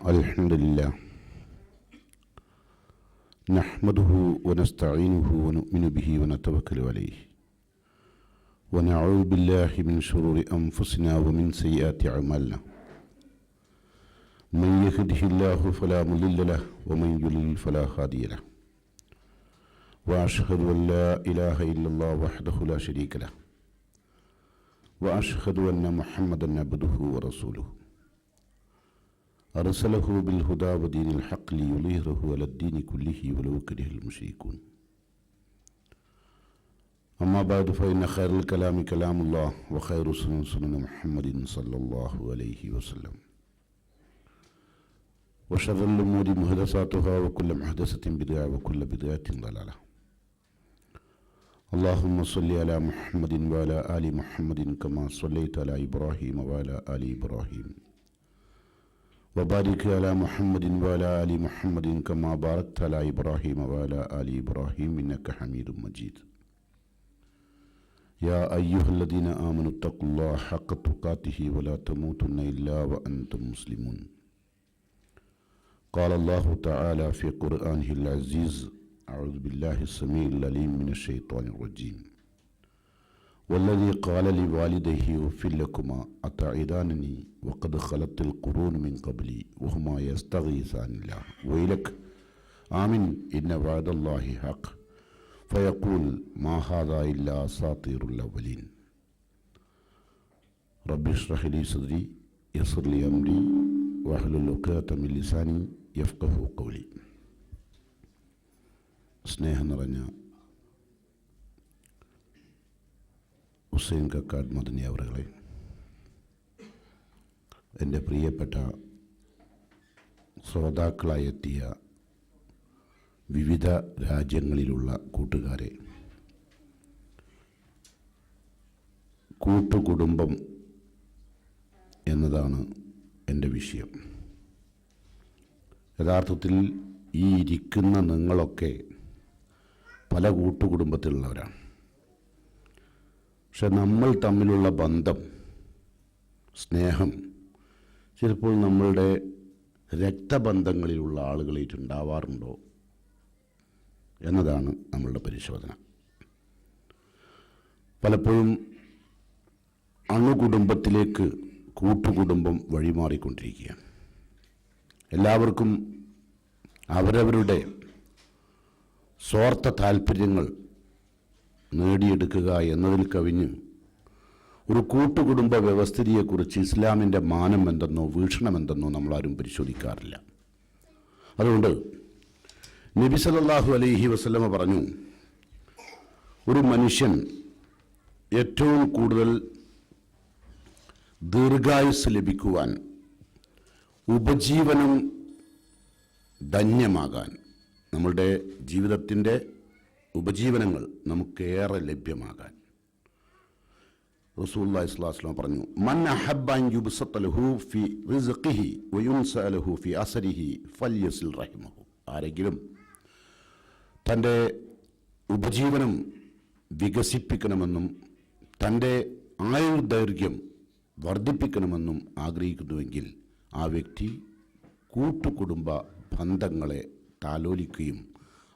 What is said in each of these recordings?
الحمد لله نحمده ونستعينه ونؤمن به ونتوكل عليه ونعوذ بالله من شرور أنفسنا ومن سيئات أعمالنا من يهده الله فلا مضل له ومن يضلل فلا هادي له وأشهد أن لا إله إلا الله وحده لا شريك له وأشهد أن محمدا عبده ورسوله أرسله بالهدى ودين الحق ليظهره على الدين كله ولو كره المشركون أما بعد فإن خير الكلام كلام الله وخير السنن سنن محمد صلى الله عليه وسلم وشر الأمور محدثاتها وكل محدثة بدعة وكل بدعة ضلالة. اللهم صل على محمد وعلى آل محمد كما صليت على إبراهيم وعلى آل إبراهيم وبارك على محمد وعلى آل محمد كما باركت على إبراهيم وعلى آل إبراهيم إنك حميد مجيد. يا أيها الذين آمنوا اتقوا الله حق تقاته ولا تموتن إلا وأنتم مسلمون. قال الله تعالى في قرآنه العزيز: أعوذ بالله السميع العليم من الشيطان الرجيم. والذي قال لوالديه أف لكما أتعدانني وقد خلت القرون من قبلي وهما يستغيثان الله ويلك آمن إن وعد الله حق فيقول ما هذا إلا أساطير الأولين. رب اشرح لي صدري يسر لي أمري واحلل عقدة من لساني يفقهوا قولي. സ്നേഹം നിറഞ്ഞ ഹുസൈൻ കക്കാട് മദനി അവറുകളെ, എൻ്റെ പ്രിയപ്പെട്ട ശ്രോതാക്കളായെത്തിയ വിവിധ രാജ്യങ്ങളിലുള്ള കൂട്ടുകാരെ, കൂട്ടുകുടുംബം എന്നതാണ് എൻ്റെ വിഷയം. യഥാർത്ഥത്തിൽ ഈ ഇരിക്കുന്ന നിങ്ങളൊക്കെ പല കൂട്ടുകുടുംബത്തിലുള്ളവരാണ്. പക്ഷെ നമ്മൾ തമ്മിലുള്ള ബന്ധം, സ്നേഹം ചിലപ്പോൾ നമ്മളുടെ രക്തബന്ധങ്ങളിലുള്ള ആളുകളായിട്ടുണ്ടാവാറുണ്ടോ എന്നതാണ് നമ്മളുടെ പരിശോധന. പലപ്പോഴും അണുകുടുംബത്തിലേക്ക് കൂട്ടുകുടുംബം വഴിമാറിക്കൊണ്ടിരിക്കുകയാണ്. എല്ലാവർക്കും അവരവരുടെ സ്വാർത്ഥ താല്പര്യങ്ങൾ നേടിയെടുക്കുക എന്നതിൽ കവിഞ്ഞ് ഒരു കൂട്ടുകുടുംബ വ്യവസ്ഥിതിയെക്കുറിച്ച് ഇസ്ലാമിൻ്റെ മാനം എന്തെന്നോ വീക്ഷണം എന്തെന്നോ നമ്മളാരും പരിശോധിക്കാറില്ല. അതുകൊണ്ട് നബി സല്ലല്ലാഹു അലൈഹി വസല്ലമ പറഞ്ഞു, ഒരു മനുഷ്യൻ ഏറ്റവും കൂടുതൽ ദീർഘായുസ് ലഭിക്കുവാൻ, ഉപജീവനം ധന്യമാകാൻ, നമ്മളുടെ ജീവിതത്തിൻ്റെ ഉപജീവനങ്ങൾ നമുക്കേറെ ലഭ്യമാകാൻ റസൂലുള്ളാഹി സ്വല്ലല്ലാഹു അലൈഹി വസല്ലം പറഞ്ഞു, മൻ അഹബ്ബ അൻ യുബ്സത ലഹു ഫി റിസ്ഖിഹി വയുൻസ ലഹു ഫി അസരിഹി ഫൽയസിൽ റഹിമഹു. ആരെങ്കിലും തൻ്റെ ഉപജീവനം വികസിപ്പിക്കണമെന്നും തൻ്റെ ആയുർദൈർഘ്യം വർദ്ധിപ്പിക്കണമെന്നും ആഗ്രഹിക്കുന്നുവെങ്കിൽ ആ വ്യക്തി കൂട്ടുകുടുംബ ബന്ധങ്ങളെ താലോലിക്കുകയും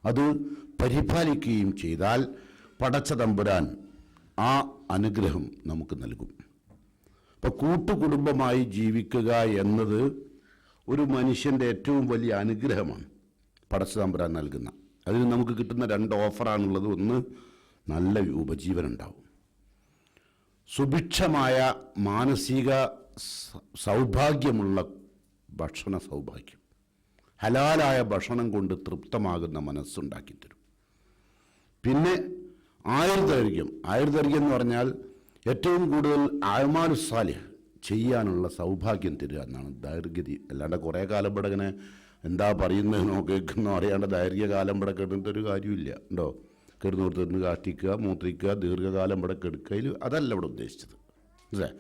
അത് പരിപാലിക്കുകയും ചെയ്താൽ പടച്ച തമ്പുരാൻ ആ അനുഗ്രഹം നമുക്ക് നൽകും. അപ്പോൾ കൂട്ടുകുടുംബമായി ജീവിക്കുക എന്നത് ഒരു മനുഷ്യൻ്റെ ഏറ്റവും വലിയ അനുഗ്രഹമാണ് പടച്ച തമ്പുരാൻ നൽകുന്ന. അതിന് നമുക്ക് കിട്ടുന്ന രണ്ട് ഓഫറാണുള്ളത്. ഒന്ന്, നല്ല ഉപജീവനം ഉണ്ടാവും, സുഭിക്ഷമായ മാനസിക സൗഭാഗ്യമുള്ള ഭക്ഷണ സൗഭാഗ്യം, ഹലാലായ ഭക്ഷണം കൊണ്ട് തൃപ്തമാകുന്ന മനസ്സുണ്ടാക്കിത്തരും. പിന്നെ ആയുർദൈർഘ്യം എന്ന് പറഞ്ഞാൽ ഏറ്റവും കൂടുതൽ അഅ്മാലു സാലിഹ് ചെയ്യാനുള്ള സൗഭാഗ്യം തരിക എന്നാണ് ദൈർഘ്യതി. അല്ലാണ്ട് കുറേ കാലം ഇവിടെ ഇങ്ങനെ എന്താ പറയുന്നതെന്നോ കേൾക്കുന്നോ അറിയാണ്ട് ദൈർഘ്യകാലം ഇവിടെ കിടന്നിട്ടൊരു കാര്യമില്ല. ഉണ്ടോ? കിടന്നോർത്തിരുന്ന് കാഷ്ടിക്കുക, മൂത്രിക്കുക, ദീർഘകാലം ഇവിടെ കെടുക്കയിൽ അതല്ല ഇവിടെ ഉദ്ദേശിച്ചത്. അല്ലേ?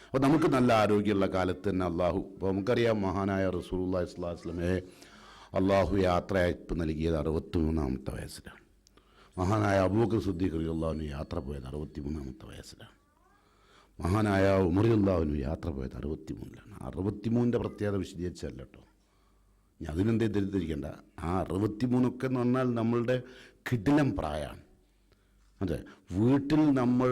അപ്പോൾ നമുക്ക് നല്ല ആരോഗ്യമുള്ള കാലത്ത് തന്നെ അള്ളാഹു, ഇപ്പോൾ നമുക്കറിയാം മഹാനായ റസൂലുള്ളാഹി സ്വല്ലല്ലാഹു അലൈഹി വസല്ലമയെ അള്ളാഹു യാത്രയയപ്പ് നൽകിയത് 63-ാമത്തെ വയസ്സിലാണ്. മഹാനായ അബൂബക്കർ സിദ്ദീഖ് റളിയല്ലാഹു അൻഹു യാത്ര പോയത് 63-ാമത്തെ വയസ്സിലാണ്. മഹാനായ ഉമർ റളിയല്ലാഹു അൻഹു യാത്ര പോയത് 63-ലാണ്. 63-ൻ്റെ പ്രത്യേകത വിശദീകരിച്ചല്ല കേട്ടോ, അതിനെന്തേ തെറ്റിദ്ധരിക്കേണ്ട. ആ 63 എന്ന് പറഞ്ഞാൽ നമ്മളുടെ കിടിലം പ്രായമാണ്. അതെ, വീട്ടിൽ നമ്മൾ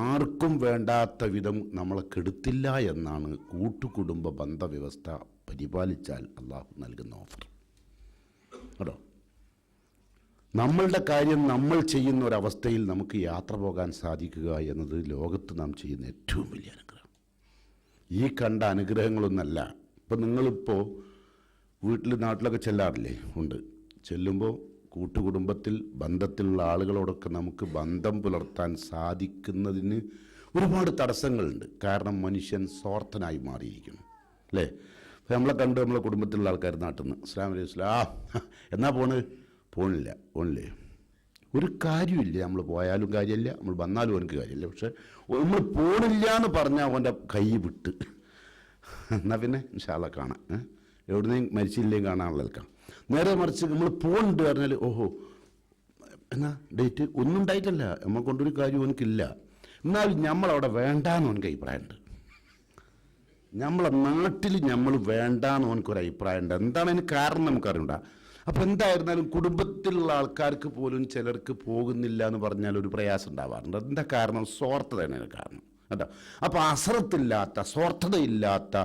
ആർക്കും വേണ്ടാത്ത വിധം നമ്മളെ കെടുത്തില്ല എന്നാണ് കൂട്ടുകുടുംബ ബന്ധവ്യവസ്ഥ പരിപാലിച്ചാൽ അള്ളാഹു നൽകുന്ന ഓഫർ കേട്ടോ. നമ്മളുടെ കാര്യം നമ്മൾ ചെയ്യുന്ന ഒരവസ്ഥയിൽ നമുക്ക് യാത്ര പോകാൻ സാധിക്കുക എന്നത് ലോകത്ത് നാം ചെയ്യുന്ന ഏറ്റവും വലിയ അനുഗ്രഹം. ഈ കണ്ട അനുഗ്രഹങ്ങളൊന്നല്ല. ഇപ്പം നിങ്ങളിപ്പോൾ വീട്ടിൽ നാട്ടിലൊക്കെ ചെല്ലാറില്ലേ? ഉണ്ട്. ചെല്ലുമ്പോൾ കൂട്ടുകുടുംബത്തിൽ ബന്ധത്തിലുള്ള ആളുകളോടൊക്കെ നമുക്ക് ബന്ധം പുലർത്താൻ സാധിക്കുന്നതിന് ഒരുപാട് തടസ്സങ്ങളുണ്ട്. കാരണം മനുഷ്യൻ സ്വാർത്ഥനായി മാറിയിരിക്കുന്നു അല്ലേ? നമ്മളെ കണ്ട് നമ്മളെ കുടുംബത്തിലുള്ള ആൾക്കാർ നാട്ടിൽ നിന്ന് അസ്സലാമു അലൈക്കും വസ്സലാം എന്നാ പോണില്ലേ ഒരു കാര്യമില്ല. നമ്മൾ പോയാലും കാര്യമില്ല, നമ്മൾ വന്നാലും അവനക്ക് കാര്യമില്ല. പക്ഷെ നമ്മൾ പോണില്ല എന്ന് പറഞ്ഞാൽ അവൻ്റെ കൈ വിട്ട് എന്നാൽ പിന്നെ ഇൻഷാ അല്ലാ കാണാം, എവിടുന്നേയും മരിച്ചില്ലേയും കാണാനുള്ള നിൽക്കാം. നേരെ മറിച്ച് നമ്മൾ പോകുന്നുണ്ട് പറഞ്ഞാൽ ഓഹോ എന്നാ ഡേറ്റ് ഒന്നും ഉണ്ടായിട്ടല്ല, നമ്മൾ കൊണ്ടൊരു കാര്യം അവനക്കില്ല. എന്നാലും നമ്മളവിടെ വേണ്ടാന്ന് അവനക്ക് അഭിപ്രായമുണ്ട്. നമ്മളെ നാട്ടിൽ നമ്മൾ വേണ്ടാന്ന് അവനക്കൊരു അഭിപ്രായമുണ്ട്. എന്താണ് അതിന് കാരണം നമുക്കറിയണ്ട. അപ്പം എന്തായിരുന്നാലും കുടുംബത്തിലുള്ള ആൾക്കാർക്ക് പോലും ചിലർക്ക് പോകുന്നില്ല എന്ന് പറഞ്ഞാൽ ഒരു പ്രയാസം ഉണ്ടാവാറുണ്ട്. എന്താ കാരണം? സ്വാർത്ഥത തന്നെയാണ് കാരണം കേട്ടോ. അപ്പോൾ അസറത്തില്ലാത്ത സ്വാർത്ഥതയില്ലാത്ത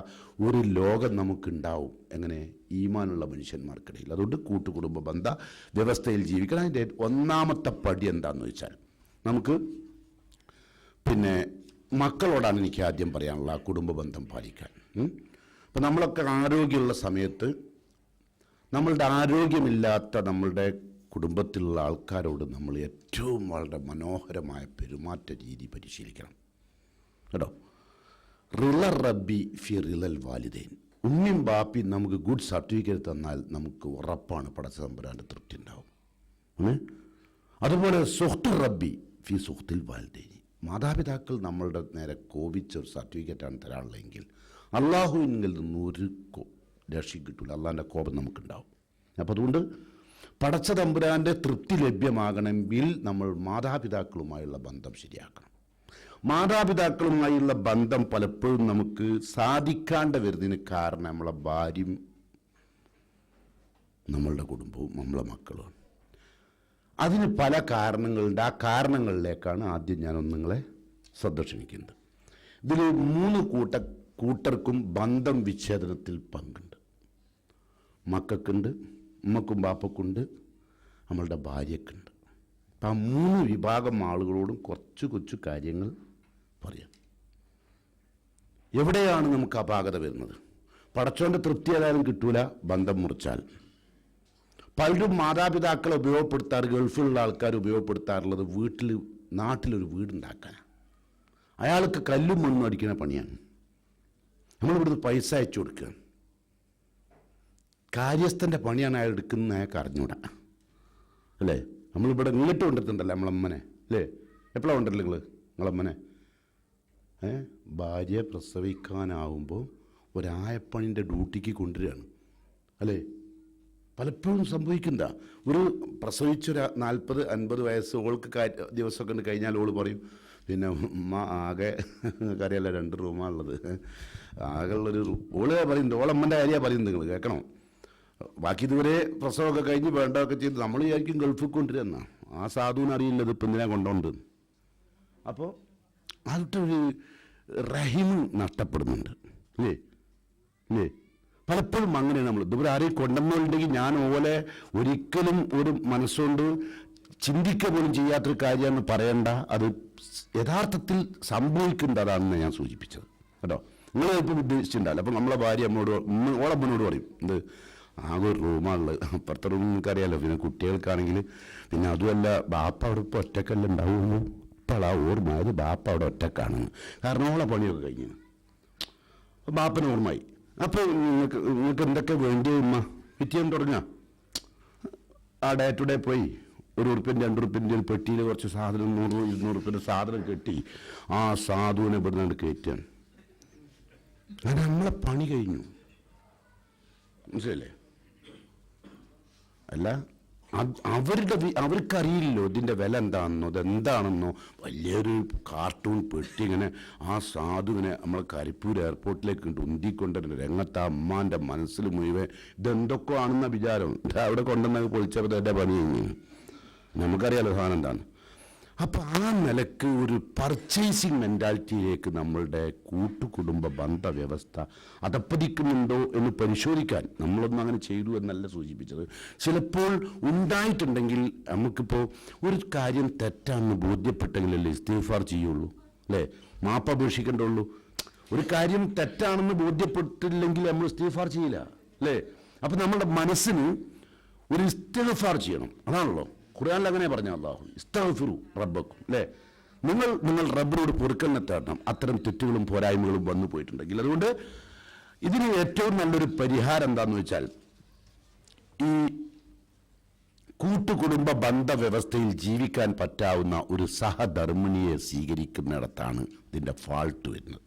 ഒരു ലോകം നമുക്കുണ്ടാവും. എങ്ങനെ? ഈമാനുള്ള മനുഷ്യന്മാർക്കിടയിൽ. അതുകൊണ്ട് കൂട്ടുകുടുംബ ബന്ധ വ്യവസ്ഥയിൽ ജീവിക്കണം. അതിൻ്റെ ഒന്നാമത്തെ പടി എന്താണെന്ന് വെച്ചാൽ നമുക്ക് പിന്നെ മക്കളോടാണ് എനിക്ക് ആദ്യം പറയാനുള്ള ആ കുടുംബ ബന്ധം പാലിക്കാൻ. അപ്പം നമ്മളൊക്കെ ആരോഗ്യമുള്ള സമയത്ത് നമ്മളുടെ ആരോഗ്യമില്ലാത്ത നമ്മളുടെ കുടുംബത്തിലുള്ള ആൾക്കാരോട് നമ്മൾ ഏറ്റവും വളരെ മനോഹരമായ പെരുമാറ്റ രീതി പരിശീലിക്കണം കേട്ടോ. റില റബ്ബി ഫി റിലൽ വാലിദൈൻ. ഉമ്മിയും ബാപ്പി നമുക്ക് ഗുഡ് സർട്ടിഫിക്കറ്റ് തന്നാൽ നമുക്ക് ഉറപ്പാണ് പടച്ച തമ്പുരാൻ്റെ തൃപ്തി ഉണ്ടാവും. അതുപോലെ സുഹ്തു റബ്ബി ഫി സുഹ്തിൽ വാലിദൈൻ. മാതാപിതാക്കൾ നമ്മളുടെ നേരെ കോപിച്ച ഒരു സർട്ടിഫിക്കറ്റാണ് തരാനുള്ളതെങ്കിൽ അള്ളാഹുവിൽ നിന്ന് ഒരു രക്ഷയും കിട്ടില്ല. അള്ളാഹിൻ്റെ കോപം നമുക്കുണ്ടാവും. അപ്പോൾ അതുകൊണ്ട് പടച്ച തമ്പുരാൻ്റെ തൃപ്തി ലഭ്യമാകണമെങ്കിൽ നമ്മൾ മാതാപിതാക്കളുമായുള്ള ബന്ധം ശരിയാക്കണം. മാതാപിതാക്കളുമായുള്ള ബന്ധം പലപ്പോഴും നമുക്ക് സാധിക്കാണ്ട് വരുന്നതിന് കാരണം നമ്മളെ ഭാര്യയും നമ്മളുടെ കുടുംബവും നമ്മളെ മക്കളും. അതിന് പല കാരണങ്ങളുണ്ട്. ആ കാരണങ്ങളിലേക്കാണ് ആദ്യം ഞാനൊന്ന് നിങ്ങളെ ശ്രദ്ധ ക്ഷണിക്കുന്നത്. ഇതിൽ 3 കൂട്ടർക്കും ബന്ധം വിച്ഛേദനത്തിൽ പങ്കുണ്ട്. മക്കൾക്കുണ്ട്, ഉമ്മക്കും ബാപ്പക്കുണ്ട്, നമ്മളുടെ ഭാര്യക്കുണ്ട്. അപ്പം ആ 3 വിഭാഗം ആളുകളോടും കൊച്ചു കാര്യങ്ങൾ പറയാം. എവിടെയാണ് നമുക്ക് അപാകത വരുന്നത്? പടച്ചോൻ്റെ തൃപ്തി ഏതായാലും കിട്ടൂല ബന്ധം മുറിച്ചാൽ. പലരും മാതാപിതാക്കളെ ഉപയോഗപ്പെടുത്താറ്, ഗൾഫിലുള്ള ആൾക്കാർ ഉപയോഗപ്പെടുത്താറുള്ളത് നാട്ടിലൊരു വീടുണ്ടാക്കാനാണ്. അയാൾക്ക് കല്ലും മണ്ണും അടിക്കുന്ന പണിയാണ്. നമ്മളിവിടുന്ന് പൈസ അയച്ചു കൊടുക്കുക. കാര്യസ്ഥൻ്റെ പണിയാണ് അയാൾ എടുക്കുന്നത്, അയാൾക്ക് അറിഞ്ഞൂടാ അല്ലേ? നമ്മളിവിടെ ഇങ്ങോട്ട് കൊണ്ടിട്ടുണ്ടല്ലോ നമ്മളമ്മനെ അല്ലേ? എപ്പോഴാണ് കൊണ്ടല്ലോ നിങ്ങളമ്മനെ? ഭാര്യ പ്രസവിക്കാനാവുമ്പോൾ ഒരായപ്പണിൻ്റെ ഡ്യൂട്ടിക്ക് കൊണ്ടുവരികയാണ് അല്ലേ? പലപ്പോഴും സംഭവിക്കുന്നതാ. ഒരു പ്രസവിച്ചൊരു 40-50 വയസ്സ് ഓൾക്ക് ദിവസമൊക്കെ ഉണ്ട് കഴിഞ്ഞാൽ ഓള് പറയും പിന്നെ ഉമ്മ ആകെ അറിയാലോ 2 റൂമാണുള്ളത്, ആകെ ഉള്ളൊരു ഓള് പറയുന്നുണ്ട്. ഓളമ്മൻ്റെ കാര്യമാണ് പറയുന്നത്, നിങ്ങൾ കേൾക്കണം. ബാക്കി ഇതുവരെ പ്രസവമൊക്കെ കഴിഞ്ഞ് വേണ്ടതൊക്കെ ചെയ്ത് നമ്മൾ വിചാരിക്കും ഗൾഫിൽ കൊണ്ടുവരുന്ന ആ സാധുവിന് അറിയില്ലത് ഇപ്പം എന്തിനാ കൊണ്ടുണ്ട്. അപ്പോൾ അതിട്ടൊരു റഹിമ് നഷ്ടപ്പെടുന്നുണ്ട് അല്ലേ? പലപ്പോഴും അങ്ങനെയാണ് നമ്മൾ. ഇതുപോലെ ആരെയും കൊണ്ടുവന്നുണ്ടെങ്കിൽ ഞാൻ ഓലെ ഒരിക്കലും ഒരു മനസ്സുകൊണ്ട് ചിന്തിക്കുക പോലും ചെയ്യാത്തൊരു കാര്യമെന്ന് പറയണ്ട. അത് യഥാർത്ഥത്തിൽ സംഭവിക്കേണ്ടതാണെന്ന് ഞാൻ സൂചിപ്പിച്ചത് കേട്ടോ. നിങ്ങളിപ്പോൾ ഉദ്ദേശിച്ചിട്ടുണ്ടല്ലോ. അപ്പം നമ്മളെ ഭാര്യ ഓളമ്മനോട് പറയും എന്ത് ആകെ ഒരു റൂമാണുള്ളത്, അപ്പുറത്തെ റൂം നിങ്ങൾക്കറിയാമല്ലോ. പിന്നെ കുട്ടികൾക്കാണെങ്കിൽ പിന്നെ അതുമല്ല ബാപ്പ അവിടെ ഇപ്പോൾ ഒറ്റക്കല്ല ഉണ്ടാവുള്ളൂ. ഇപ്പോഴാ ഓർമ്മയത് ബാപ്പ അവിടെ ഒറ്റക്കാണെന്ന്. കാരണം ഓളെ പണിയൊക്കെ കഴിഞ്ഞു ബാപ്പന് ഓർമ്മയായി. അപ്പോൾ നിങ്ങൾക്ക് എന്തൊക്കെ വേണ്ടി ഉമ്മ പിറ്റേന്ന് തുടങ്ങാം. ആ ഡേ ടു ഡേ പോയി 1 ഉറുപ്പ്യൻ്റെ 2 ഉറുപ്പ്യൻ്റെ ഒരു പെട്ടിയിൽ കുറച്ച് സാധനം 100-200 ഉറുപ്പ്യൻ്റെ സാധനം കെട്ടി ആ സാധുവിനെ ഇവിടുന്ന് കയറ്റാൻ. അങ്ങനെ നമ്മളെ പണി കഴിഞ്ഞു, മനസ്സിലല്ലേ? അല്ല അവർക്കറിയില്ലല്ലോ ഇതിൻ്റെ വില എന്താണെന്നോ ഇതെന്താണെന്നോ. വലിയൊരു കാർട്ടൂൺ പെട്ടി ഇങ്ങനെ ആ സാധു ഇങ്ങനെ നമ്മളെ കരിപ്പൂർ എയർപോർട്ടിലേക്ക് ഉന്തിക്കൊണ്ടിരുന്ന രംഗത്ത് ആ അമ്മാൻ്റെ മനസ്സിൽ മുഴുവൻ ഇതെന്തൊക്കെ ആണെന്ന വിചാരം. അവിടെ കൊണ്ടുവന്ന പൊളിച്ചപ്പോൾ എൻ്റെ പണി കഴിഞ്ഞു. നമുക്കറിയാലോ സാധനം എന്താണ്. അപ്പോൾ ആ നിലക്ക് ഒരു പർച്ചേസിങ് മെൻറ്റാലിറ്റിയിലേക്ക് നമ്മളുടെ കൂട്ടുകുടുംബ ബന്ധ വ്യവസ്ഥ അതപ്പതിക്കുന്നുണ്ടോ എന്ന് പരിശോധിക്കാൻ നമ്മളൊന്നും അങ്ങനെ ചെയ്തു എന്നല്ല സൂചിപ്പിച്ചത്. ചിലപ്പോൾ ഉണ്ടായിട്ടുണ്ടെങ്കിൽ നമുക്കിപ്പോൾ ഒരു കാര്യം തെറ്റാണെന്ന് ബോധ്യപ്പെട്ടെങ്കിലല്ലേ ഇസ്തിഗ്ഫാർ ചെയ്യുള്ളൂ, അല്ലേ? മാപ്പപേക്ഷിക്കേണ്ടുള്ളൂ. ഒരു കാര്യം തെറ്റാണെന്ന് ബോധ്യപ്പെട്ടില്ലെങ്കിൽ നമ്മൾ ഇസ്തിഗ്ഫാർ ചെയ്യില്ല, അല്ലേ? അപ്പം നമ്മുടെ മനസ്സിന് ഒരു ഇസ്തിഗ്ഫാർ ചെയ്യണം. അതാണല്ലോ ഖുർആനിൽ അങ്ങനെ പറഞ്ഞ അല്ലാഹു ഇസ്തഗ്ഫിറു റബ്ബക്കും, അല്ലേ? നിങ്ങൾ റബ്ബിനോട് പൊറുക്കലിനെ തേടണം അത്തരം തെറ്റുകളും പോരായ്മകളും വന്നു പോയിട്ടുണ്ടെങ്കിൽ. അതുകൊണ്ട് ഇതിന് ഏറ്റവും നല്ലൊരു പരിഹാരം എന്താണെന്ന് വെച്ചാൽ ഈ കൂട്ടുകുടുംബ ബന്ധ വ്യവസ്ഥയിൽ ജീവിക്കാൻ പറ്റാവുന്ന ഒരു സഹധർമ്മിണിയെ സ്വീകരിക്കുന്നിടത്താണ് ഇതിൻ്റെ ഫാൾട്ട് വരുന്നത്.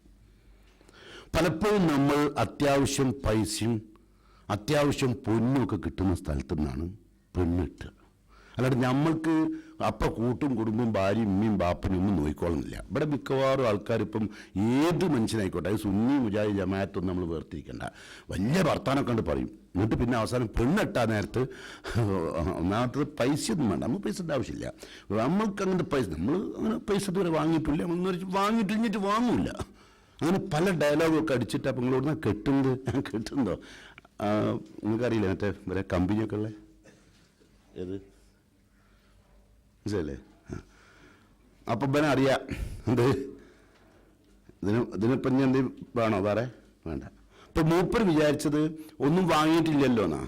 പലപ്പോഴും നമ്മൾ അത്യാവശ്യം പൈസയും അത്യാവശ്യം പൊന്നും ഒക്കെ കിട്ടുന്ന സ്ഥലത്തു നിന്നാണ് പെണ്ണിട്ട്. അല്ലാണ്ട് നമ്മൾക്ക് അപ്പം കൂട്ടും കുടുംബം ഭാര്യയും ഉമ്മയും ബാപ്പനും ഒന്നും നോക്കിക്കോളുന്നില്ല. ഇവിടെ മിക്കവാറും ആൾക്കാരിപ്പം ഏത് മനുഷ്യനായിക്കോട്ടെ, അത് സുന്നി മുജാഹിദ് ജമാഅത്തൊന്നും നമ്മൾ വേർതിരിക്കേണ്ട, വലിയ വർത്താനം കണ്ട് പറയും. എന്നിട്ട് പിന്നെ അവസാനം പെണ്ണിട്ടാൻ നേരത്ത് ഒന്നാമത്തത് പൈസയൊന്നും വേണ്ട, നമ്മൾ പൈസയുടെ ആവശ്യമില്ല. നമ്മൾക്ക് അങ്ങനത്തെ പൈസ നമ്മൾ അങ്ങനെ പൈസ ഇതുവരെ വാങ്ങിയിട്ടില്ല, വാങ്ങിയിട്ടിഞ്ഞിട്ട് വാങ്ങൂല. അങ്ങനെ പല ഡയലോഗൊക്കെ അടിച്ചിട്ട് അപ്പം നിങ്ങളോട് കെട്ടുന്നത് ഞാൻ കെട്ടുന്നതോ നിങ്ങൾക്കറിയില്ല മറ്റേ വരെ കമ്പനിയൊക്കെ ഉള്ളത് ഏത് മനസ്സിലല്ലേ? അപ്പം പിന്നെ അറിയാം എന്ത് ഇതിനിപ്പം ഞാൻ എന്ത് വേണോ വേറെ വേണ്ട. ഇപ്പം മൂപ്പർ വിചാരിച്ചത് ഒന്നും വാങ്ങിയിട്ടില്ലല്ലോ എന്നാ.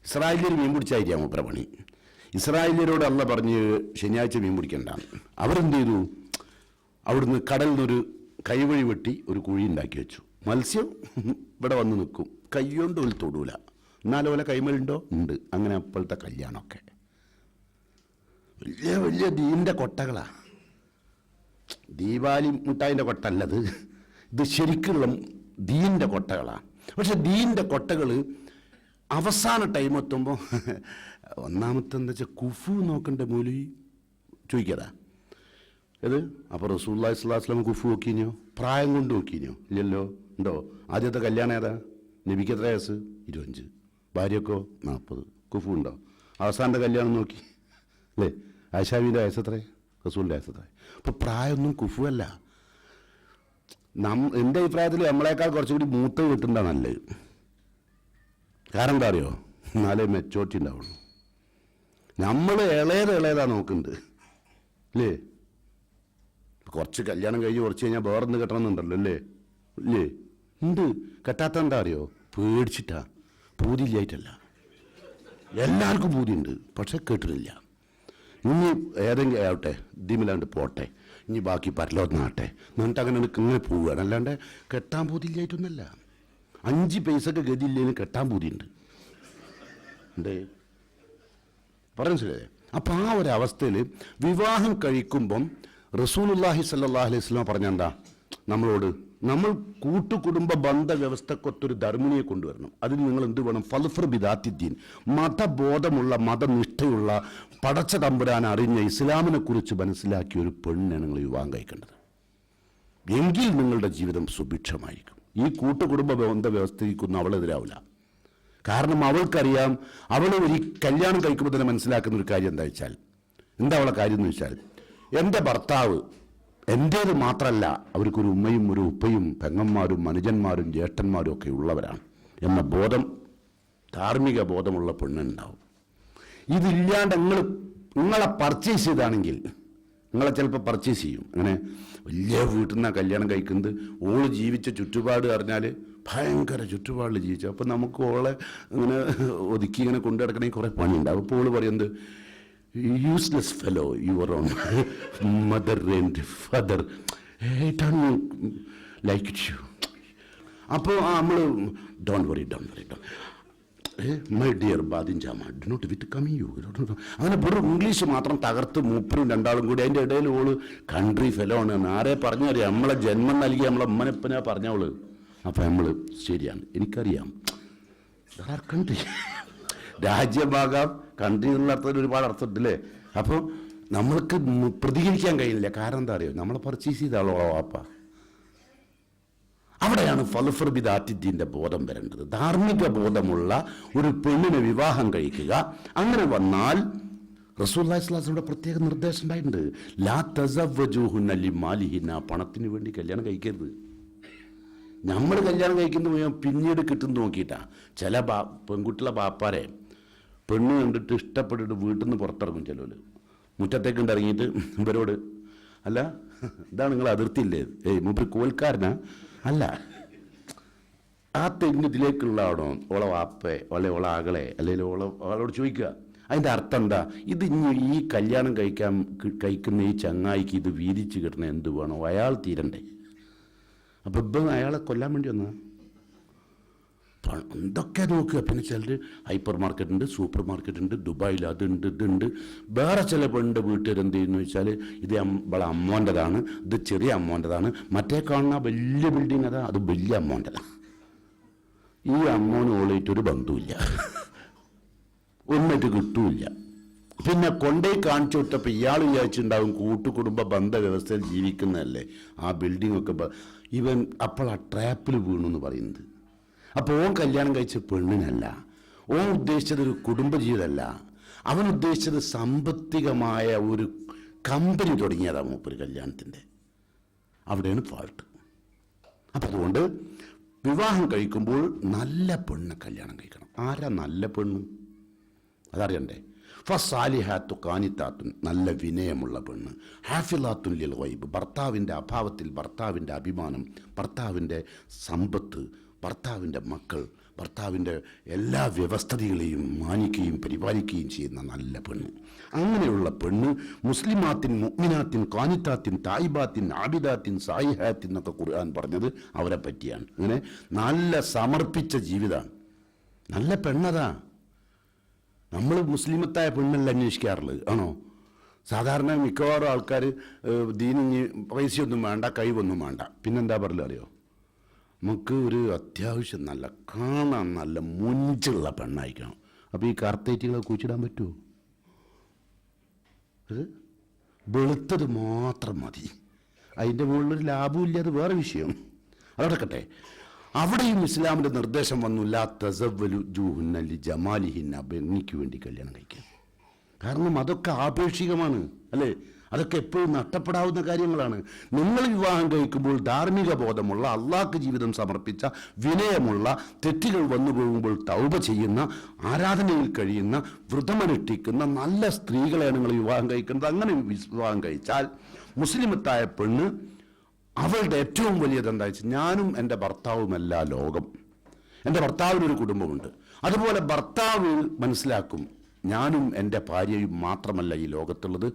ഇസ്രായേലിൽ മീൻ പിടിച്ചായിരിക്കാം മൂപ്പര പണി. ഇസ്രായേലിയരോട് അല്ല പറഞ്ഞ് ശനിയാഴ്ച മീൻ പിടിക്കണ്ടാണ്. അവരെന്ത് ചെയ്തു? അവിടുന്ന് കടലിൽ നിന്നൊരു കൈവഴി വെട്ടി ഒരു കുഴി ഉണ്ടാക്കി വെച്ചു. മത്സ്യം ഇവിടെ വന്ന് നിൽക്കും, കൈകൊണ്ട് ഒരു തൊടൂല. എന്നാലും പോലെ കൈമലുണ്ടോ? ഉണ്ട്. അങ്ങനെ അപ്പോഴത്തെ കല്യാണമൊക്കെ വലിയ വലിയ ദീൻ്റെ കൊട്ടകളാണ്. ദീപാവലി മുട്ടായിൻ്റെ കൊട്ടല്ലത്, ഇത് ശരിക്കുള്ള ദീൻ്റെ കൊട്ടകളാണ്. പക്ഷെ ദീൻ്റെ കൊട്ടകൾ അവസാന ടൈം എത്തുമ്പോൾ ഒന്നാമത്തെ എന്താ വെച്ചാൽ കുഫു നോക്കണ്ടേ മൗലവി ചോദിക്കാതാ ഇത്. അപ്പോൾ റസൂലുള്ളാഹി സ്വല്ലല്ലാഹു അലൈഹി വസല്ലം കുഫു നോക്കിയോ? പ്രായം കൊണ്ട് നോക്കിയോ? ഇല്ലല്ലോ. ഉണ്ടോ? ആദ്യത്തെ കല്യാണം ഏതാ? നബിക്ക് എത്ര വയസ്സ്? 25. ഭാര്യക്കോ 40. കുഫു ഉണ്ടോ? അവസാനത്തെ കല്യാണം നോക്കി, അല്ലേ? ആയിഷാബിൻ്റെ വയസ്സെത്ര? റസൂലിൻ്റെ വയസ്സെത്ര? അപ്പോൾ പ്രായമൊന്നും കുഫു അല്ല. എൻ്റെ അഭിപ്രായത്തിൽ നമ്മളെക്കാൾ കുറച്ചുകൂടി മൂത്ത കിട്ടുന്നതാണ് നല്ലത്. കാരണം എന്താ അറിയോ? എന്നാലേ മെച്ചോറിറ്റി ഉണ്ടാവുള്ളൂ. നമ്മൾ ഇളയതാണ് നോക്കുന്നുണ്ട്, അല്ലേ? കുറച്ച് കല്യാണം കഴിഞ്ഞ് കുറച്ച് കഴിഞ്ഞാൽ വേറൊന്ന് കെട്ടണമെന്നുണ്ടല്ലോ, അല്ലേ? ഇല്ലേ? ഉണ്ട്. കെട്ടാത്ത എന്താ അറിയോ? പേടിച്ചിട്ടാ. പൂതിയില്ലായിട്ടല്ല, എല്ലാവർക്കും പൂതിയുണ്ട്, പക്ഷെ കേട്ടിട്ടില്ല. ഇനി ഏതെങ്കിലും ആവട്ടെ, ഇതിമില്ലാണ്ട് പോട്ടെ, ഇനി ബാക്കി പരലോന്നാട്ടെ എന്നിട്ട് അങ്ങനെ ഇങ്ങനെ പോവുകയാണ്. അല്ലാണ്ട് കെട്ടാൻ പൂതിയില്ലായിട്ടൊന്നല്ല. 5 പൈസക്ക് ഗതിയില്ലെങ്കിലും കെട്ടാൻ പൂതിയുണ്ട്. എന്തേ പറഞ്ഞില്ലേ? അപ്പം ആ ഒരവസ്ഥയിൽ വിവാഹം കഴിക്കുമ്പം റസൂലുള്ളാഹി സ്വല്ലല്ലാഹു അലൈഹി വസല്ലം പറഞ്ഞെന്താ നമ്മളോട്? നമ്മൾ കൂട്ടുകുടുംബ ബന്ധ വ്യവസ്ഥക്കൊത്തൊരു ധർമ്മിണിയെ കൊണ്ടുവരണം. അതിന് നിങ്ങൾ എന്ത് വേണം? ഫൽഫർ ബിദാത്തിദ്ദീൻ, മതബോധമുള്ള മതനിഷ്ഠയുള്ള പടച്ച തമ്പുരാൻ അറിഞ്ഞ ഇസ്ലാമിനെ കുറിച്ച് മനസ്സിലാക്കിയ ഒരു പെണ്ണിനെ നിങ്ങൾ വിവാഹം കഴിക്കേണ്ടത്. എങ്കിൽ നിങ്ങളുടെ ജീവിതം സുഭിക്ഷമായിരിക്കും. ഈ കൂട്ടുകുടുംബ ബന്ധ വ്യവസ്ഥയ്ക്കൊന്നും അവളെതിരാവില്ല. കാരണം അവൾക്കറിയാം, അവൾ ഒരു കല്യാണം കഴിക്കുമ്പോൾ തന്നെ മനസ്സിലാക്കുന്ന ഒരു കാര്യം എന്താ അവളെ കാര്യം എന്ന് വെച്ചാൽ, എൻ്റെ ഭർത്താവ് എൻ്റേത് മാത്രമല്ല, അവർക്കൊരു ഉമ്മയും ഒരു ഉപ്പയും പെങ്ങന്മാരും അനുജന്മാരും ജ്യേഷ്ഠന്മാരും ഒക്കെ ഉള്ളവരാണ് എന്ന ബോധം, ധാർമ്മിക ബോധമുള്ള പെണ്ണുണ്ടാവും. ഇതില്ലാണ്ട് നിങ്ങളെ പർച്ചേസ് ചെയ്താണെങ്കിൽ, നിങ്ങളെ ചിലപ്പോൾ പർച്ചേസ് ചെയ്യും. അങ്ങനെ വലിയ വീട്ടിൽ നിന്നാണ് കല്യാണം കഴിക്കുന്നത്. ഓള് ജീവിച്ച ചുറ്റുപാട് അറിഞ്ഞാൽ ഭയങ്കര ചുറ്റുപാടിൽ ജീവിച്ചു. അപ്പം നമുക്ക് ഓളെ ഇങ്ങനെ ഒതുക്കി ഇങ്ങനെ കൊണ്ടു നടക്കണമെങ്കിൽ കുറേ പണിയുണ്ടാവും. അപ്പോൾ ഓള് പറയുന്നത്, useless fellow, your own mother and father, I don't like it you. അപ്പോൾ നമ്മൾ ഡോണ്ട് വറി മൈ ഡിയർ ബാദിൻജാമ do not with coming you. അങ്ങനെ വെറും ഇംഗ്ലീഷ് മാത്രം തകർത്ത് മൂപ്പരും രണ്ടാളും കൂടി. അതിൻ്റെ ഇടയിൽ ഓള് കൺട്രി ഫെലോ ആണ്. ആരെ പറഞ്ഞറിയാം? നമ്മളെ ജന്മം നൽകി നമ്മളെ അമ്മനെപ്പനാ പറഞ്ഞവള്. അപ്പം നമ്മൾ ശരിയാണ്, എനിക്കറിയാം, കൺട്രി രാജ്യമാകാം, കൺട്രി എന്നുള്ള അർത്ഥത്തിൽ ഒരുപാട് അർത്ഥമുണ്ടല്ലേ. അപ്പോൾ നമ്മൾക്ക് പ്രതികരിക്കാൻ കഴിയില്ല. കാരണം എന്താ അറിയോ, നമ്മളെ പർച്ചേസ് ചെയ്ത ആളോ വാപ്പ. അവിടെയാണ് ഫലഫർ ബിദാത്തിൻ്റെ ബോധം വരേണ്ടത്. ധാർമ്മിക ബോധമുള്ള ഒരു പെണ്ണിനെ വിവാഹം കഴിക്കുക. അങ്ങനെ വന്നാൽ റസൂലുള്ളാഹി സ്വല്ലല്ലാഹു അലൈഹി വസല്ലം പ്രത്യേക നിർദ്ദേശം ഉണ്ടായിട്ടുണ്ട്. ലാ തസവ്വജൂഹുന്ന ലിമാലിഹിന്ന, പണത്തിന് വേണ്ടി കല്യാണം കഴിക്കരുത്. നമ്മൾ കല്യാണം കഴിക്കുന്ന പിന്നീട് കിട്ടും നോക്കിയിട്ടാ. ചില പെൺകുട്ടികളെ ബാപ്പാരെ പെണ്ണ് കണ്ടിട്ട് ഇഷ്ടപ്പെട്ടിട്ട് വീട്ടിൽ നിന്ന് പുറത്തിറങ്ങും. ചിലവർ മുറ്റത്തേക്ക് ഇറങ്ങിയിട്ട് ഇവരോട്, അല്ല ഇതാണ് നിങ്ങൾ അതിർത്തിയില്ലേ, മൂപ്പര് കോൽക്കാരനാ, അല്ല ആ തെങ്ങ് ഇതിലേക്കുള്ള ആണോ ഓളെ വാപ്പേ അല്ലെ ഓളെ ആകളെ അല്ലെങ്കിൽ ഓളോട് ചോദിക്കുക. അതിൻ്റെ അർത്ഥം എന്താ, ഇത് ഇനി ഈ കല്യാണം കഴിക്കുന്ന ഈ ചങ്ങായിക്ക് ഇത് വീതിച്ച് കിട്ടണ എന്ത് വേണോ അയാൾ തീരണ്ടേ. അപ്പം ഇപ്പം അയാളെ കൊല്ലാൻ വേണ്ടി വന്നാ എന്തൊക്കെ നോക്കുക. പിന്നെ ചിലർ ഹൈപ്പർ മാർക്കറ്റ് ഉണ്ട്, സൂപ്പർ മാർക്കറ്റ് ഉണ്ട്, ദുബായിൽ അതുണ്ട് ഇതുണ്ട്. വേറെ ചില പെണ്ണിൻ്റെ വീട്ടുകാർ എന്ത് ചെയ്യുന്നു വെച്ചാൽ, ഇത് ഇവളെ അമ്മോൻ്റെതാണ്, ഇത് ചെറിയ അമ്മോൻ്റെതാണ്, മറ്റേ കാണുന്ന വലിയ ബിൽഡിങ് അതാ അത് വലിയ അമ്മോൻ്റെതാണ്. ഈ അമ്മോന് ഓളായിട്ടൊരു ബന്ധവുമില്ല, ഒന്നിട്ട് കിട്ടൂല്ല. പിന്നെ കൊണ്ടേ കാണിച്ചു വിട്ടപ്പോൾ ഇയാൾ വിചാരിച്ചിട്ടുണ്ടാവും കൂട്ടുകുടുംബ ബന്ധ വ്യവസ്ഥയിൽ ജീവിക്കുന്നതല്ലേ ആ ബിൽഡിങ്ങൊക്കെ. ഇവൻ അപ്പോൾ ആ ട്രാപ്പിൽ വീണു എന്ന് പറയുന്നത്. അപ്പോൾ ഓൻ കല്യാണം കഴിച്ച പെണ്ണിനല്ല, ഓൻ ഉദ്ദേശിച്ചത് ഒരു കുടുംബജീവിതമല്ല, അവൻ ഉദ്ദേശിച്ചത് സാമ്പത്തികമായ ഒരു കമ്പനി തുടങ്ങിയതാണ് മൂപ്പര് കല്യാണത്തിൻ്റെ. അവിടെയാണ് ഫാൾട്ട്. അപ്പം അതുകൊണ്ട് വിവാഹം കഴിക്കുമ്പോൾ നല്ല പെണ്ണ് കല്യാണം കഴിക്കണം. ആരാ നല്ല പെണ്ണ് അതറിയണ്ടേ. ഫസാലിഹാത്തു കാനിത്താത്തുൻ, നല്ല വിനയമുള്ള പെണ്ണ്. ഹാഫിലാത്തുൻ ലിൽ ഗൈബ്, ഭർത്താവിൻ്റെ അഭാവത്തിൽ ഭർത്താവിൻ്റെ അഭിമാനം, ഭർത്താവിൻ്റെ സമ്പത്ത്, ഭർത്താവിൻ്റെ മക്കൾ, ഭർത്താവിൻ്റെ എല്ലാ വ്യവസ്ഥതകളെയും മാനിക്കുകയും പരിപാലിക്കുകയും ചെയ്യുന്ന നല്ല പെണ്ണ്. അങ്ങനെയുള്ള പെണ്ണ് മുസ്ലിമാത്തിൻ മുഅ്മിനാത്തിൻ കാനിത്താത്തിൻ തായിബാത്തിൻ ആബിദാത്തിൻ സായിഹാത്തിൻ എന്നൊക്കെ ഖുർആൻ പറഞ്ഞത് അവരെ പറ്റിയാണ്. അങ്ങനെ നല്ല സമർപ്പിച്ച ജീവിതമാണ് നല്ല പെണ്ണതാ. നമ്മൾ മുസ്ലിമത്തായ പെണ്ണല്ല അന്വേഷിക്കാറുള്ളത് ആണോ? സാധാരണ മിക്കവാറും ആൾക്കാർ ദീനിന് പൈസയൊന്നും വേണ്ട, കഴിവൊന്നും വേണ്ട, പിന്നെന്താ പറയല അറിയോ, നമുക്ക് ഒരു അത്യാവശ്യം നല്ല കാണാൻ നല്ല മുഞ്ചുള്ള പെണ്ണായിരിക്കണം. അപ്പോൾ ഈ കാർത്തേറ്റുകളെ കുഴിച്ചിടാൻ പറ്റുമോ? അത് വെളുത്തത് മാത്രം മതി, അതിൻ്റെ മുകളിലൊരു ലാഭമില്ല, അത് വേറെ വിഷയം. അതടക്കട്ടെ, അവിടെയും ഇസ്ലാമിൻ്റെ നിർദ്ദേശം വന്നു, ലാ തസവ്വലു ജൂഹുന്ന ലി ജമാലിഹിന്ന, ഭംഗിക്ക് വേണ്ടി കല്യാണം കഴിക്കുക. കാരണം അതൊക്കെ ആപേക്ഷികമാണ് അല്ലേ, അതൊക്കെ എപ്പോഴും നഷ്ടപ്പെടാവുന്ന കാര്യങ്ങളാണ്. നിങ്ങൾ വിവാഹം കഴിക്കുമ്പോൾ ധാർമ്മിക ബോധമുള്ള, അള്ളാഹ്ക്ക് ജീവിതം സമർപ്പിച്ച, വിനയമുള്ള, തെറ്റുകൾ വന്നു പോകുമ്പോൾ തൗബ ചെയ്യുന്ന, ആരാധനയിൽ കഴിയുന്ന, വ്രതമനുഷ്ഠിക്കുന്ന നല്ല സ്ത്രീകളെയാണ് നിങ്ങൾ വിവാഹം കഴിക്കുന്നത്. അങ്ങനെ വിവാഹം കഴിച്ചാൽ മുസ്ലിമത്തായ പെണ്ണ് അവളുടെ ഏറ്റവും വലിയത് എന്താ വെച്ചാൽ, ഞാനും എൻ്റെ ഭർത്താവുമല്ല ലോകം, എൻ്റെ ഭർത്താവിനൊരു കുടുംബമുണ്ട്. അതുപോലെ ഭർത്താവ് മനസ്സിലാക്കും, ഞാനും എൻ്റെ ഭാര്യയും മാത്രമല്ല ഈ ലോകത്തുള്ളത്,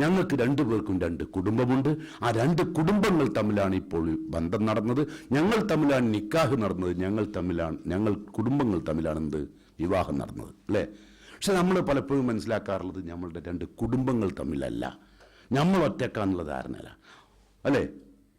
ഞങ്ങൾക്ക് രണ്ടുപേർക്കും രണ്ട് കുടുംബമുണ്ട്. ആ രണ്ട് കുടുംബങ്ങൾ തമ്മിലാണ് ഇപ്പോൾ ബന്ധം നടന്നത്, ഞങ്ങൾ തമ്മിലാണ് നിക്കാഹ് നടന്നത്, ഞങ്ങൾ കുടുംബങ്ങൾ തമ്മിലാണ് എന്ത് വിവാഹം നടന്നത് അല്ലേ. പക്ഷെ നമ്മൾ പലപ്പോഴും മനസ്സിലാക്കാറുള്ളത് നമ്മളുടെ രണ്ട് കുടുംബങ്ങൾ തമ്മിലല്ല, നമ്മൾ ഒറ്റക്കാന്നുള്ള ധാരണയല്ല അല്ലേ.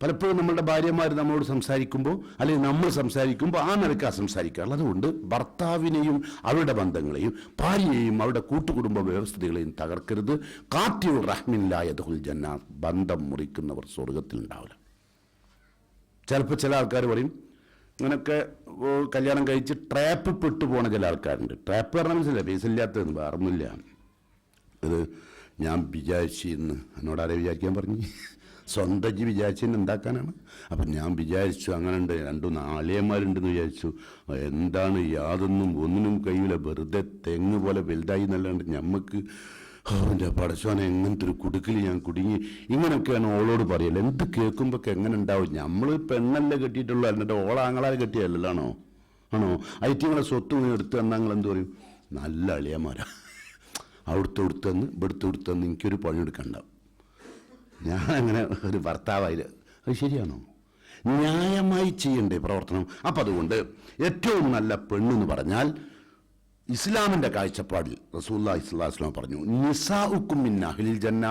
പലപ്പോഴും നമ്മളുടെ ഭാര്യമാർ നമ്മളോട് സംസാരിക്കുമ്പോൾ അല്ലെങ്കിൽ നമ്മൾ സംസാരിക്കുമ്പോൾ ആ നിലക്കാണ് സംസാരിക്കാറുള്ളത്. അതുകൊണ്ട് ഭർത്താവിനെയും അവരുടെ ബന്ധങ്ങളെയും ഭാര്യയെയും അവരുടെ കൂട്ടുകുടുംബ വ്യവസ്ഥകളെയും തകർക്കരുത്. കാറ്റിയുൽ റഹ്മില്ലായതുൽ ജന്ന, ബന്ധം മുറിക്കുന്നവർ സ്വർഗത്തിൽ ഉണ്ടാവില്ല. ചിലപ്പോൾ ചില ആൾക്കാർ പറയും, ഇങ്ങനെയൊക്കെ കല്യാണം കഴിച്ച് ട്രാപ്പ് പെട്ടു പോണ ചില ആൾക്കാരുണ്ട്. ട്രാപ്പ് പറഞ്ഞാൽ മനസ്സിലായി, പൈസ ഇല്ലാത്തതെന്ന് വേറൊന്നുമില്ല. അത് ഞാൻ വിചാരിച്ചിന്ന് എന്നോട് ആരെ വിചാരിക്കാൻ പറഞ്ഞു, സ്വന്തം വിചാരിച്ചതിന് ഉണ്ടാക്കാനാണ്. അപ്പം ഞാൻ വിചാരിച്ചു അങ്ങനെ ഉണ്ട്, രണ്ടു നാളിയന്മാരുണ്ടെന്ന് വിചാരിച്ചു. എന്താണ് യാതൊന്നും ഒന്നിനും കഴിയില്ല, വെറുതെ തെങ്ങ് പോലെ വലുതായി എന്നല്ലാണ്ട് ഞമ്മക്ക് എൻ്റെ പടച്ചോനെ എങ്ങനത്തെ ഒരു കുടുക്കിൽ ഞാൻ കുടുങ്ങി. ഇങ്ങനെയൊക്കെയാണ് ഓളോട് പറയല്. എന്ത് കേൾക്കുമ്പോൾ എങ്ങനെ ഉണ്ടാവും? നമ്മൾ പെണ്ണല്ലേ കെട്ടിയിട്ടുള്ളൂ, എന്നിട്ട് ഓളാങ്ങളാരെ കെട്ടിയല്ലോ ആണോ? ഐറ്റിങ്ങളെ സ്വത്ത് എടുത്ത് തന്നാൽ നിങ്ങൾ എന്ത് പറയും? നല്ല അളിയന്മാരാ, അവിടുത്തെ എടുത്തെന്ന് ഇവിടുത്തെ എടുത്തെന്ന് എനിക്കൊരു പണിയെടുക്കണ്ടാവും. ഞാനങ്ങനെ ഒരു ഭർത്താവായില്ല. അത് ശരിയാണോ? ന്യായമായി ചെയ്യണ്ടേ പ്രവർത്തനം? അപ്പം അതുകൊണ്ട് ഏറ്റവും നല്ല പെണ്ണെന്ന് പറഞ്ഞാൽ ഇസ്ലാമിൻ്റെ കാഴ്ചപ്പാടിൽ റസൂലുള്ളാഹി സ്വല്ലല്ലാഹു അലൈഹി വസല്ലം പറഞ്ഞു, നിസാഉക്കും മിൻ അഹ്ലിൽ ജന്ന,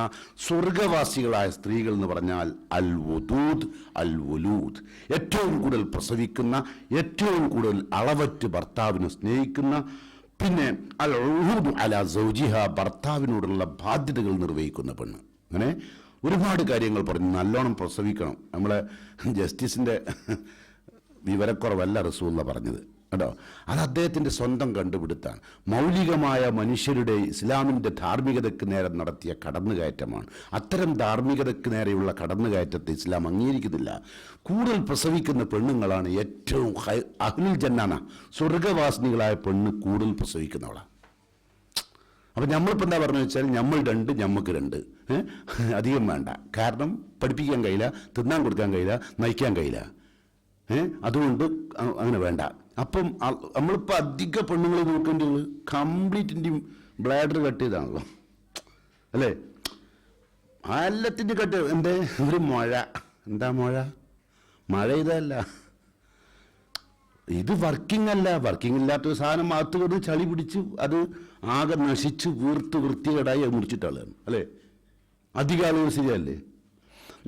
സ്വർഗവാസികളായ സ്ത്രീകൾ എന്ന് പറഞ്ഞാൽ അൽ വദൂദ് അൽ വലൂദ്, ഏറ്റവും കൂടുതൽ പ്രസവിക്കുന്ന, ഏറ്റവും കൂടുതൽ അളവറ്റ് ഭർത്താവിനെ സ്നേഹിക്കുന്ന, പിന്നെ അൽ ഉഹൂദു അലാ സൗജിഹ, ഭർത്താവിനോടുള്ള ബാധ്യതകൾ നിർവഹിക്കുന്ന പെണ്ണ്. അങ്ങനെ ഒരുപാട് കാര്യങ്ങൾ പറഞ്ഞു. നല്ലോണം പ്രസവിക്കണം. നമ്മളെ ജസ്റ്റിസിൻ്റെ വിവരക്കുറവല്ല റസൂലുള്ള പറഞ്ഞത് കേട്ടോ. അത് അദ്ദേഹത്തിൻ്റെ സ്വന്തം കണ്ടുപിടുത്താണ്. മൗലികമായ മനുഷ്യരുടെ ഇസ്ലാമിൻ്റെ ധാർമ്മികതയ്ക്ക് നേരെ നടത്തിയ കടന്നുകയറ്റമാണ്. അത്തരം ധാർമ്മികതയ്ക്ക് നേരെയുള്ള കടന്നുകയറ്റത്തെ ഇസ്ലാം അംഗീകരിക്കുന്നില്ല. കൂടുതൽ പ്രസവിക്കുന്ന പെണ്ണുങ്ങളാണ് ഏറ്റവും അഹ്ലുൽ ജന്നാന, സ്വർഗവാസിനികളായ പെണ്ണ് കൂടുതൽ പ്രസവിക്കുന്നവളാണ്. അപ്പം നമ്മളിപ്പോൾ എന്താ പറഞ്ഞു വെച്ചാൽ നമ്മൾ രണ്ട്, ഞമ്മക്ക് രണ്ട്, അധികം വേണ്ട. കാരണം പഠിപ്പിക്കാൻ കഴിയില്ല, തിന്നാൻ കൊടുക്കാൻ കഴിയില്ല, നയിക്കാൻ കഴിയില്ല. അതുകൊണ്ട് അങ്ങനെ വേണ്ട. അപ്പം നമ്മളിപ്പോൾ അധിക പെണ്ണുങ്ങൾ നോക്കേണ്ടത് കംപ്ലീറ്റിൻ്റെയും ബ്ലാഡർ കട്ട് ചെയ്താണല്ലോ അല്ലേ? എല്ലാത്തിൻ്റെ കട്ട് എന്തേ ഒരു മഴ. എന്താ മഴ ഇതല്ല, ഇത് വർക്കിംഗ് അല്ല. വർക്കിംഗ് ഇല്ലാത്തൊരു സാധനം അകത്ത് കൊണ്ട് ചളി പിടിച്ച് അത് ആകെ നശിച്ച് വീർത്ത് വൃത്തികേടായി അത് മുറിച്ചിട്ടാളാണ് അല്ലേ? അധിക ആളുകൾ ശരിയല്ലേ?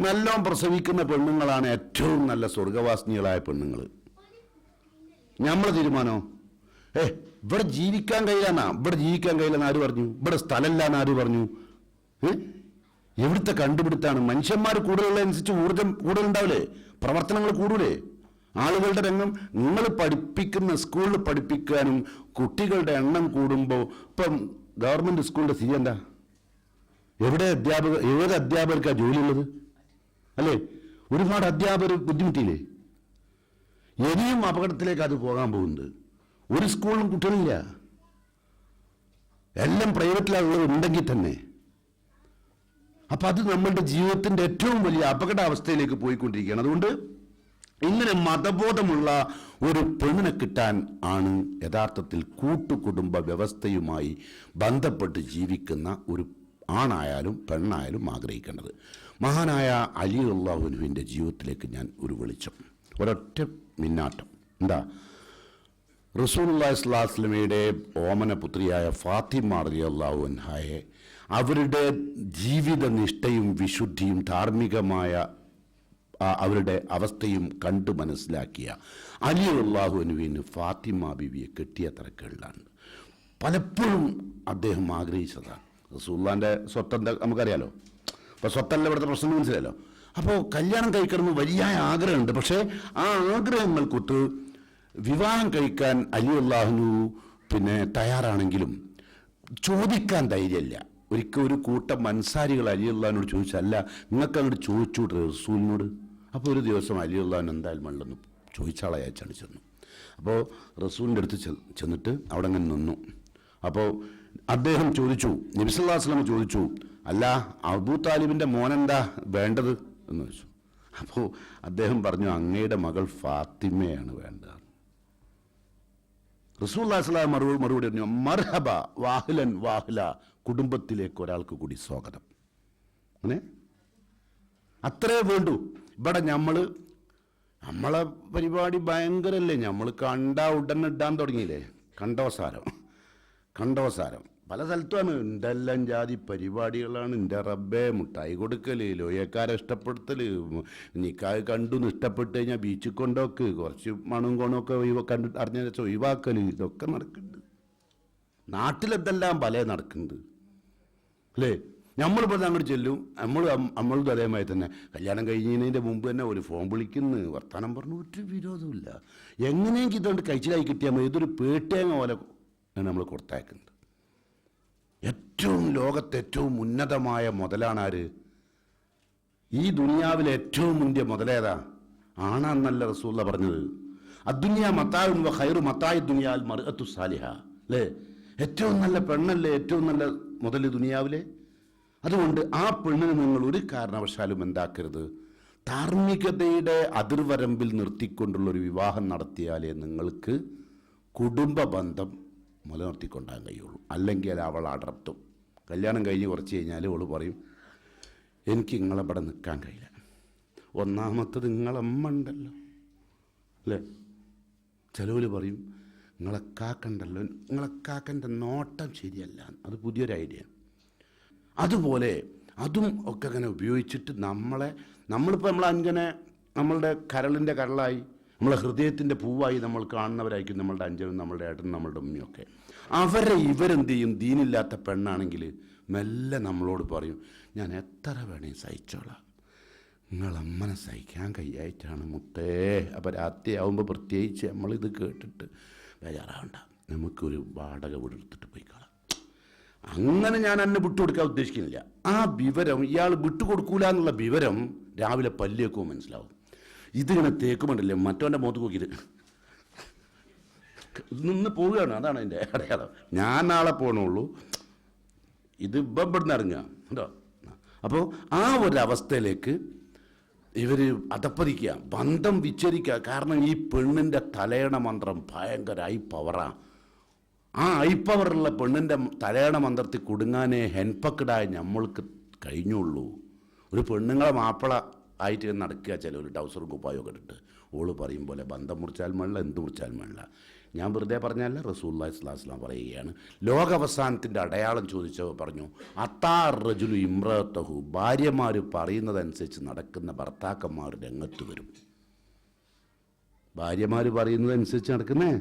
നല്ലോണം പ്രസവിക്കുന്ന പെണ്ണുങ്ങളാണ് ഏറ്റവും നല്ല സ്വർഗവാസിനികളായ പെണ്ണുങ്ങൾ. നമ്മളെ തീരുമാനോ ഇവിടെ ജീവിക്കാൻ കഴിയില്ലെന്നാ? ഇവിടെ ജീവിക്കാൻ കഴിയില്ലെന്ന് ആര് പറഞ്ഞു? ഇവിടെ സ്ഥലമില്ലാന്ന് ആര് പറഞ്ഞു? എവിടുത്തെ കണ്ടുപിടുത്താണ്? മനുഷ്യന്മാർ കൂടുതലുള്ളതനുസരിച്ച് ഊർജം കൂടുതലുണ്ടാവില്ലേ? പ്രവർത്തനങ്ങൾ കൂടൂലേ? ആളുകളുടെ രംഗം നിങ്ങൾ പഠിപ്പിക്കുന്ന സ്കൂളിൽ പഠിപ്പിക്കാനും കുട്ടികളുടെ എണ്ണം കൂടുമ്പോൾ ഇപ്പം ഗവൺമെൻറ് സ്കൂളിൻ്റെ സ്ഥിതി എന്താ? ഏത് അധ്യാപകർക്കാണ് ജോലിയുള്ളത് അല്ലേ? ഒരുപാട് അധ്യാപകർ ബുദ്ധിമുട്ടിയില്ലേ? ഇനിയും അപകടത്തിലേക്ക് അത് പോകാൻ പോകുന്നത്. ഒരു സ്കൂളിലും കുട്ടികളില്ല, എല്ലാം പ്രൈവറ്റിലുള്ളത് ഉണ്ടെങ്കിൽ തന്നെ. അപ്പം അത് നമ്മളുടെ ജീവിതത്തിൻ്റെ ഏറ്റവും വലിയ അപകടാവസ്ഥയിലേക്ക് പോയിക്കൊണ്ടിരിക്കുകയാണ്. അതുകൊണ്ട് ഇങ്ങനെ മതബോധമുള്ള ഒരു പെണ്ണിനെ കിട്ടാൻ ആണ് യഥാർത്ഥത്തിൽ കൂട്ടുകുടുംബ വ്യവസ്ഥയുമായി ബന്ധപ്പെട്ട് ജീവിക്കുന്ന ഒരു ആണായാലും പെണ്ണായാലും ആഗ്രഹിക്കേണ്ടത്. മഹാനായ അലി റളിയല്ലാഹുവിൻ്റെ ജീവിതത്തിലേക്ക് ഞാൻ ഒരു വെളിച്ചം, ഒരൊറ്റ മിന്നാട്ടം. എന്താ? റസൂലുള്ളാഹി സ്വല്ലല്ലാഹു അലൈഹി വസല്ലമയുടെ ഓമന പുത്രിയായ ഫാത്തിമ റളിയല്ലാഹു അൻഹയെ അവരുടെ ജീവിത നിഷ്ഠയും വിശുദ്ധിയും ധാർമ്മികമായ അവരുടെ അവസ്ഥയും കണ്ടു മനസ്സിലാക്കിയ അലി റളിയല്ലാഹു അൻഹുവിന് ഫാത്തിമ ബീവിയെ കെട്ടിയ തരക്കേടിലാണ്. പലപ്പോഴും അദ്ദേഹം ആഗ്രഹിച്ചതാണ്. റസൂലുള്ളാഹിൻ്റെ സ്വത്തെന്താ നമുക്കറിയാലോ. അപ്പോൾ സ്വത്തല്ല ഇവിടുത്തെ പ്രശ്നം മനസ്സിലല്ലോ. അപ്പോൾ കല്യാണം കഴിക്കണമെന്ന് വലിയ ആഗ്രഹമുണ്ട്. പക്ഷേ ആ ആഗ്രഹങ്ങൾക്കൊത്ത് വിവാഹം കഴിക്കാൻ അലി അള്ളാഹുനു തയ്യാറാണെങ്കിലും ചോദിക്കാൻ ധൈര്യമില്ല. ഒരിക്കൽ ഒരു കൂട്ടം അൻസാരികൾ അലി അള്ളാഹിനോട് ചോദിച്ചല്ല, നിങ്ങൾക്ക് അങ്ങോട്ട് ചോദിച്ചുവിട്ടെ റസൂലിനോട്. അപ്പോൾ ഒരു ദിവസം അലി അള്ളാഹിന് എന്തായാലും മള്ളൊന്ന് ചോദിച്ചാളെ അയച്ചാണ് ചെന്നു. അപ്പോൾ റസൂലിൻ്റെ അടുത്ത് ചെന്നിട്ട് അവിടെ അങ്ങനെ നിന്നു. അപ്പോൾ അദ്ദേഹം ചോദിച്ചു, നബി സല്ലല്ലാഹു അലൈഹി വസല്ലം ചോദിച്ചു, അല്ല അബൂ താലിബിൻ്റെ മോനെന്താ വേണ്ടത് എന്ന് ചോദിച്ചു. അപ്പോൾ അദ്ദേഹം പറഞ്ഞു, അങ്ങയുടെ മകൾ ഫാത്തിമയാണ് വേണ്ടത്. റസൂലുള്ളാഹി സ്വല്ലല്ലാഹു അലൈഹി വസല്ലം മറുപടി പറഞ്ഞു, മർഹബ വാഹിലൻ വാഹില, കുടുംബത്തിലേക്ക് ഒരാൾക്ക് കൂടി സ്വാഗതം. അങ്ങനെ അത്രേ വേണ്ടു. ഇവിടെ നമ്മളെ പരിപാടി ഭയങ്കരല്ലേ? നമ്മൾ കണ്ട ഉടനെ ഇടാൻ തുടങ്ങിയില്ലേ? കണ്ടവസാരം പല സ്ഥലത്തുമാണ്. എന്തെല്ലാം ജാതി പരിപാടികളാണ്. എൻ്റെ റബ്ബേ, മുട്ടായി കൊടുക്കൽ, ലോയക്കാരെ ഇഷ്ടപ്പെടുത്തൽ, നിക്കാഹ് കണ്ടു ഇഷ്ടപ്പെട്ട് കഴിഞ്ഞാൽ ബീച്ചിൽ കൊണ്ടോക്ക്, കുറച്ച് മണും കോണൊക്കെ കണ്ടിട്ട് അറിഞ്ഞ വെച്ചാൽ ഒഴിവാക്കൽ, ഇതൊക്കെ നടക്കുന്നുണ്ട്. നാട്ടിലെന്തെല്ലാം പല നടക്കുന്നുണ്ട് അല്ലേ? നമ്മളിപ്പോൾ അങ്ങോട്ട് ചെല്ലും, നമ്മളും അതേമാതിരി തന്നെ കല്യാണം കഴിഞ്ഞതിൻ്റെ മുമ്പ് തന്നെ ഒരു ഫോൺ വിളിക്കുന്നു, വർത്തമാനം പറഞ്ഞു, ഒരു വിരോധമില്ല. എങ്ങനെയെങ്കിലും ഇതുകൊണ്ട് കഴിച്ചിലായി കിട്ടിയാൽ മതി. ഇതൊരു പേട്ടേങ്ങ പോലെ നമ്മൾ കൊടുത്തയക്കുന്നത്. ലോകത്തെ ഏറ്റവും ഉന്നതമായ മുതലാണ് ആര്? ഈ ദുനിയാവിലെ ഏറ്റവും മുന്തിയ മുതലേതാ? ആണാന്നല്ല റസൂലുള്ള പറഞ്ഞത്. അദ്ദുനിയ മത്താഉൻ വ ഖൈറു മത്താഇ ദുനിയാൽ മർഅത്തു സാലിഹ അല്ലേ? ഏറ്റവും നല്ല പെണ്ണല്ലേ ഏറ്റവും നല്ല മുതൽ ദുനിയാവിലെ. അതുകൊണ്ട് ആ പെണ്ണിന് നിങ്ങൾ ഒരു കാരണവശാലും എന്താക്കരുത്, ധാർമ്മികതയുടെ അതിർവരമ്പിൽ നിർത്തിക്കൊണ്ടുള്ളൊരു വിവാഹം നടത്തിയാലേ നിങ്ങൾക്ക് കുടുംബ ബന്ധം നിലനിർത്തിക്കൊണ്ടാൻ കഴിയുള്ളൂ. അല്ലെങ്കിൽ അവൾ അടർത്തും. കല്യാണം കഴിഞ്ഞ് കുറച്ച് കഴിഞ്ഞാൽ അവൾ പറയും, എനിക്ക് നിങ്ങളെ ഇവിടെ നിൽക്കാൻ കഴിയില്ല. ഒന്നാമത്തത് നിങ്ങളമ്മ ഉണ്ടല്ലോ അല്ലേ? ചിലവർ പറയും, നിങ്ങളെ കാക്കണ്ടല്ലോ, നിങ്ങളെ കാക്കൻ്റെ നോട്ടം ശരിയല്ല. അത് പുതിയൊരു ഐഡിയ. അതുപോലെ അതും ഒക്കെ അങ്ങനെ ഉപയോഗിച്ചിട്ട് നമ്മളിപ്പോൾ നമ്മളങ്ങനെ നമ്മളുടെ കരളിൻ്റെ കരളായി, നമ്മളെ ഹൃദയത്തിൻ്റെ പൂവായി നമ്മൾ കാണുന്നവരായിരിക്കും നമ്മളുടെ അഞ്ചനും നമ്മളുടെ ഏട്ടനും നമ്മളുടെ ഉമ്മയൊക്കെ. ഇവരെന്ത് ചെയ്യും? ദീനില്ലാത്ത പെണ്ണാണെങ്കിൽ മെല്ലെ നമ്മളോട് പറയും, ഞാൻ എത്ര വേണേ സഹിച്ചോളാം, നിങ്ങളമ്മനെ സഹിക്കാൻ കഴിയായിട്ടാണ് മുത്തേ. അപ്പോൾ രാത്രിയാവുമ്പോൾ പ്രത്യേകിച്ച് നമ്മളിത് കേട്ടിട്ട് ബേജാറാവണ്ട, നമുക്കൊരു വാടക വീട് എടുത്തിട്ട് പോയിക്കളാം. അങ്ങനെ ഞാൻ എന്നെ വിട്ടുകൊടുക്കാൻ ഉദ്ദേശിക്കുന്നില്ല. ആ വിവരം ഇയാൾ വിട്ടുകൊടുക്കൂല എന്നുള്ള വിവരം രാവിലെ പല്ലിയൊക്കെ മനസ്സിലാവും. ഇതിങ്ങനെ തേക്കുമുണ്ടല്ലേ മറ്റവൻ്റെ മുഖത്ത് നോക്കിയിട്ട് നിന്ന് പോവുകയാണ്. അതാണ് അതിൻ്റെ അടയാളം. ഞാൻ നാളെ പോകണുള്ളൂ, ഇത് ഇവിടുന്ന് ഇറങ്ങുക കേട്ടോ. അപ്പോൾ ആ ഒരവസ്ഥയിലേക്ക് ഇവർ അതപ്പതിക്കുക, ബന്ധം വിച്ഛേദിക്കുക. കാരണം ഈ പെണ്ണിൻ്റെ തലയണ മന്ത്രം ഭയങ്കര ഐപ്പവറാണ്. ആ ഐപ്പവറുള്ള പെണ്ണിൻ്റെ തലയണ മന്ത്രത്തിൽ കുടുങ്ങാനേ ഹെൻപക്കടായ നമ്മൾക്ക് കഴിഞ്ഞുള്ളൂ. ഒരു പെണ്ണുങ്ങളെ മാപ്പിള ആയിട്ട് നടക്കുക, ചിലവർ ടൗസറും കുപ്പായൊക്കെ ഇട്ടിട്ട്. ഓള് പറയും പോലെ ബന്ധം മുറിച്ചാൽ വേണ്ട, എന്ത് മുറിച്ചാൽ വേണ്ട. ഞാൻ വെറുതെ പറഞ്ഞല്ല, റസൂലുള്ളാഹി സ്വല്ലല്ലാഹു അലൈഹി വസല്ലം പറയുകയാണ്. ലോകാവസാനത്തിൻ്റെ അടയാളം ചോദിച്ചവർ പറഞ്ഞു, അത്താർ റജുലു ഇമ്രഅത്തഹു, ഭാര്യമാർ പറയുന്നതനുസരിച്ച് നടക്കുന്ന ഭർത്താക്കന്മാർ രംഗത്ത് വരും. ഭാര്യമാർ പറയുന്നതനുസരിച്ച് നടക്കുന്നേ,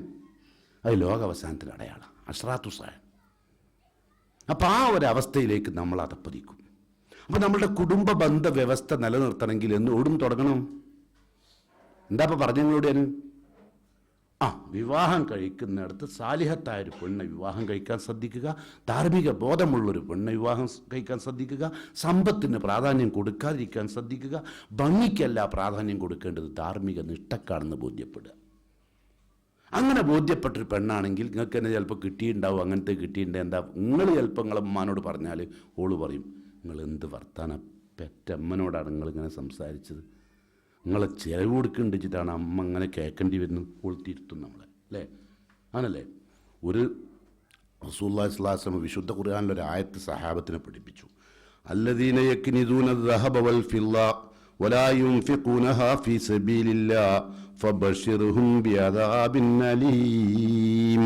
അത് ലോകാവസാനത്തിൻ്റെ അടയാളം, അശ്റാത്തുസാൻ. അപ്പോൾ ആ ഒരവസ്ഥയിലേക്ക് നമ്മൾ അതപ്പതിക്കും. അപ്പോൾ നമ്മളുടെ കുടുംബ ബന്ധ വ്യവസ്ഥ നിലനിർത്തണമെങ്കിൽ എന്നോടും തുടങ്ങണം. എന്താ ഇപ്പോൾ പറഞ്ഞതിനോട് ഞാൻ വിവാഹം കഴിക്കുന്നിടത്ത് സാലിഹത്തായൊരു പെണ്ണെ വിവാഹം കഴിക്കാൻ ശ്രദ്ധിക്കുക, ധാർമ്മിക ബോധമുള്ളൊരു പെണ്ണെ വിവാഹം കഴിക്കാൻ ശ്രദ്ധിക്കുക, സമ്പത്തിന് പ്രാധാന്യം കൊടുക്കാതിരിക്കാൻ ശ്രദ്ധിക്കുക, ഭംഗിക്കല്ല പ്രാധാന്യം കൊടുക്കേണ്ടത് ധാർമ്മിക നിഷ്ഠക്കാണെന്ന് ബോധ്യപ്പെടുക. അങ്ങനെ ബോധ്യപ്പെട്ടൊരു പെണ്ണാണെങ്കിൽ നിങ്ങൾക്ക് തന്നെ ചിലപ്പോൾ കിട്ടിയിട്ടുണ്ടാവും, അങ്ങനത്തെ കിട്ടിയിട്ടുണ്ട്. എന്താ നിങ്ങൾ ചിലപ്പോൾ നിങ്ങളെ അമ്മാനോട് പറഞ്ഞാൽ ഓള് പറയും, നിങ്ങൾ എന്ത് വർത്താനം പെറ്റമ്മനോടാണ് നിങ്ങളിങ്ങനെ സംസാരിച്ചത്, നിങ്ങളെ ചിലവ് കൊടുക്കേണ്ടിച്ചിട്ടാണ് അമ്മ അങ്ങനെ കേൾക്കേണ്ടി വരുന്നത്. കൊളുത്തിയിരുത്തും നമ്മളെ, അല്ലേ? ആണല്ലേ? ഒരു റസൂലുള്ളാഹി സ്വല്ലല്ലാഹു അലൈഹി വസല്ലം വിശുദ്ധ ഖുർആനിലൊരു ആയത്ത് സഹാബത്തിനെ പഠിപ്പിച്ചു. അല്ലദീന യക്നിദൂന ദഹബ വൽ ഫിദ്ദ വലാ യുൻഫിഖൂനഹാ ഫീ സബീലില്ലാഹ് ഫബശ്ശിർഹും ബിഅദാബിൻ അലീം.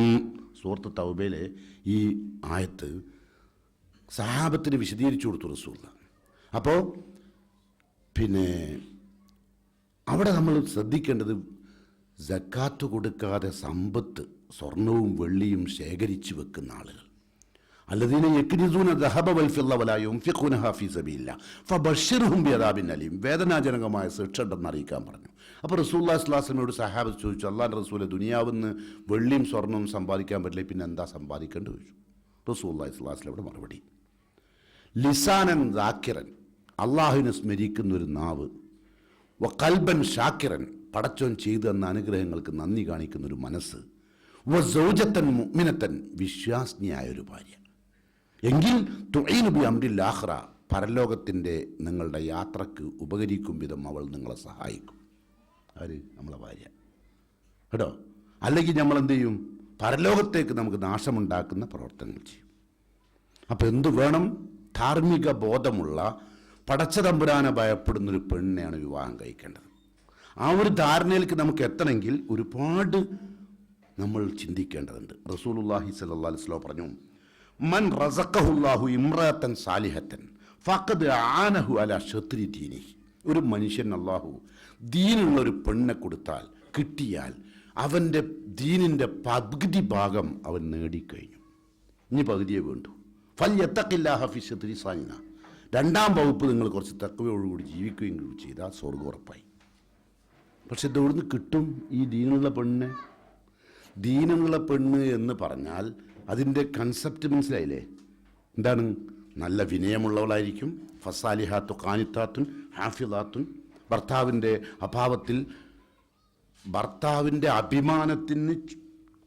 സൂറത്ത് തൗബയിലെ ഈ ആയത്ത് സഹാബത്തിന് വിശദീകരിച്ചു കൊടുത്തു റസൂലുള്ളാഹി. അപ്പോൾ പിന്നെ അവിടെ നമ്മൾ ശ്രദ്ധിക്കേണ്ടത്, സക്കാത്ത് കൊടുക്കാതെ സമ്പത്ത്, സ്വർണവും വെള്ളിയും ശേഖരിച്ചു വെക്കുന്ന ആളുകൾ. അല്ലദീന യക്നിസൂന ദഹബ വൽ ഫിദ്ദ വലാ യുൻഫിഖൂനഹാ ഫീ സബീലില്ലാഹ് ഫബശ്ശിർഹും ബിഅദാബിൻ അലീം. വേദനാജനകമായ ശിക്ഷ ഉണ്ടെന്ന് അറിയിക്കാൻ പറഞ്ഞു. അപ്പോൾ റസൂലുള്ളാഹി സ്വല്ലല്ലാഹു അലൈഹി വസല്ലമയോട് സഹാബത്ത് ചോദിച്ചു, അല്ലാഹുവിൻ്റെ റസൂലെ, ദുനിയാവിന്ന് വെള്ളിയും സ്വർണവും സമ്പാദിക്കാൻ പറ്റില്ല, പിന്നെ എന്താ സമ്പാദിക്കേണ്ടത് ചോദിച്ചു. റസൂലുള്ളാഹി സ്വല്ലല്ലാഹു അലൈഹി വസല്ലമയുടെ മറുപടി, ലിസാനൻ ദാക്കിറൻ, അള്ളാഹുവിനെ സ്മരിക്കുന്ന ഒരു നാവ്, കൽബൻ ഷാക്കിറൻ, പടച്ചോൻ ചെയ്തു തന്ന അനുഗ്രഹങ്ങൾക്ക് നന്ദി കാണിക്കുന്നൊരു മനസ്സ്, സൗജത്തൻ മുഅ്മിനത്തൻ, വിശ്വാസിനിയായൊരു ഭാര്യ. എങ്കിൽ തുഈനു ബി അംരിൽ ആഖിറ, പരലോകത്തിൻ്റെ നിങ്ങളുടെ യാത്രക്ക് ഉപകരിക്കും വിധം അവൾ നിങ്ങളെ സഹായിക്കും. ആര്? നമ്മളെ ഭാര്യ കേട്ടോ. അല്ലെങ്കിൽ നമ്മൾ എന്ത് ചെയ്യും? പരലോകത്തേക്ക് നമുക്ക് നാശമുണ്ടാക്കുന്ന പ്രവർത്തനങ്ങൾ ചെയ്യും. അപ്പോൾ എന്തു വേണം? ധാർമ്മിക ബോധമുള്ള, പടച്ചതമ്പുരാനെ ഭയപ്പെടുന്നൊരു പെണ്ണിനെയാണ് വിവാഹം കഴിക്കേണ്ടത്. ആ ഒരു ധാരണയിലേക്ക് നമുക്ക് എത്തണമെങ്കിൽ ഒരുപാട് നമ്മൾ ചിന്തിക്കേണ്ടതുണ്ട്. റസൂലുള്ളാഹി സ്വല്ലല്ലാഹു അലൈഹി വസല്ലം പറഞ്ഞു, മൻ റസഖഹുല്ലാഹു ഇംറഅത്തൻ സാലിഹത്തൻ ഫഖദ് ആനഹു അലാ ശത്രി ദീനിഹി. ഒരു മനുഷ്യൻ അള്ളാഹു ദീനുള്ളൊരു പെണ്ണെ കൊടുത്താൽ, കിട്ടിയാൽ, അവൻ്റെ ദീനിൻ്റെ പകുതി ഭാഗം അവൻ നേടിക്കഴിഞ്ഞു. ഇനി പകുതിയെ വേണ്ടു. ഫൽ യത്തഖില്ലാഹ ഫി ശത്രി സാനിന. രണ്ടാം വകുപ്പ് നിങ്ങൾ കുറച്ച് തഖ്വയോടുകൂടി ജീവിക്കുകയും ചെയ്താൽ സ്വർഗ്ഗം ഉറപ്പായി. പക്ഷെ ഇതെവിടുന്ന് കിട്ടും ഈ ദീനുള്ള പെണ്ണിനെ? ദീനുള്ള പെണ്ണ് എന്ന് പറഞ്ഞാൽ അതിൻ്റെ കൺസെപ്റ്റ് മനസ്സിലായില്ലേ? എന്താണ്? നല്ല വിനയമുള്ളവളായിരിക്കും, ഫസാലിഹാത്തു ഖാനിത്താത്തുൻ ഹാഫിളാത്തുൻ, ഭർത്താവിൻ്റെ അഭാവത്തിൽ ഭർത്താവിൻ്റെ അഭിമാനത്തിന്